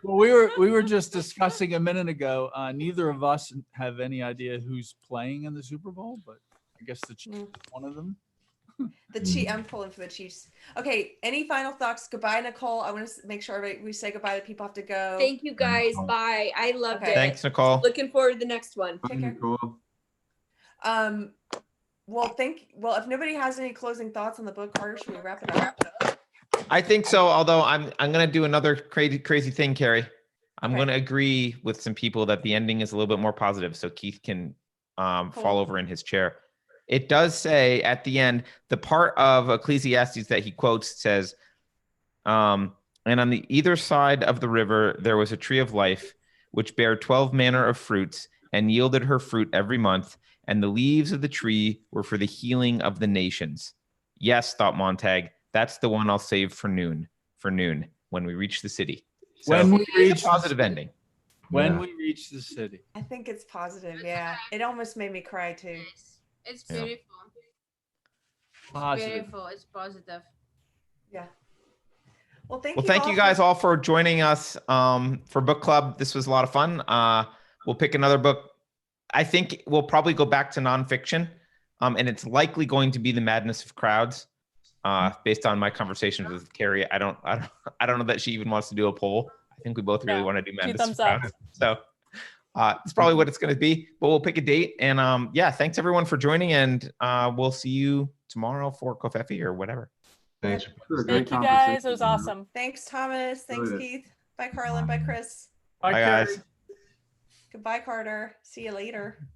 Well, we were just discussing a minute ago. Neither of us have any idea who's playing in the Super Bowl, but I guess the Chiefs is one of them. I'm pulling for the Chiefs. Okay. Any final thoughts? Goodbye, Nicole. I want to make sure we say goodbye to people have to go. Thank you guys. Bye. I loved it. Thanks, Nicole. Looking forward to the next one. Take care. Cool. Well, if nobody has any closing thoughts on the book, Carter, should we wrap it up? I think so. Although I'm gonna do another crazy thing, Carrie. I'm Okay. gonna agree with some people that the ending is a little bit more positive, so Keith can fall over in his chair. It does say at the end, the part of Ecclesiastes that he quotes says, and on the either side of the river there was a tree of life, which bare 12 manner of fruits, and yielded her fruit every month, and the leaves of the tree were for the healing of the nations. Yes, thought Montag, that's the one I'll save for noon, when we reach the city. So When we reach a positive ending. When Yeah. we reach the city. I think it's positive. Yeah. It almost made me cry too. It's Yeah. beautiful. Positive. Beautiful. It's positive. Yeah. Well, thank Well, you. thank you guys all for joining us for book club. This was a lot of fun. We'll pick another book. I think we'll probably go back to nonfiction, and it's likely going to be The Madness of Crowds, based on my conversations with Carrie. I don't know that she even wants to do a poll. I think we both really No. want to do 2 Madness thumbs of up. Crowds. So it's probably what it's going to be. But we'll pick a date. And yeah, thanks everyone for joining. And we'll see you tomorrow for Kofefi or whatever. Thanks. Thank you guys. It was awesome. Thanks, Thomas. Thanks, Good. Keith. Bye, Carlin. Bye, Chris. Bye, Carrie. guys. Goodbye, Carter. See you later.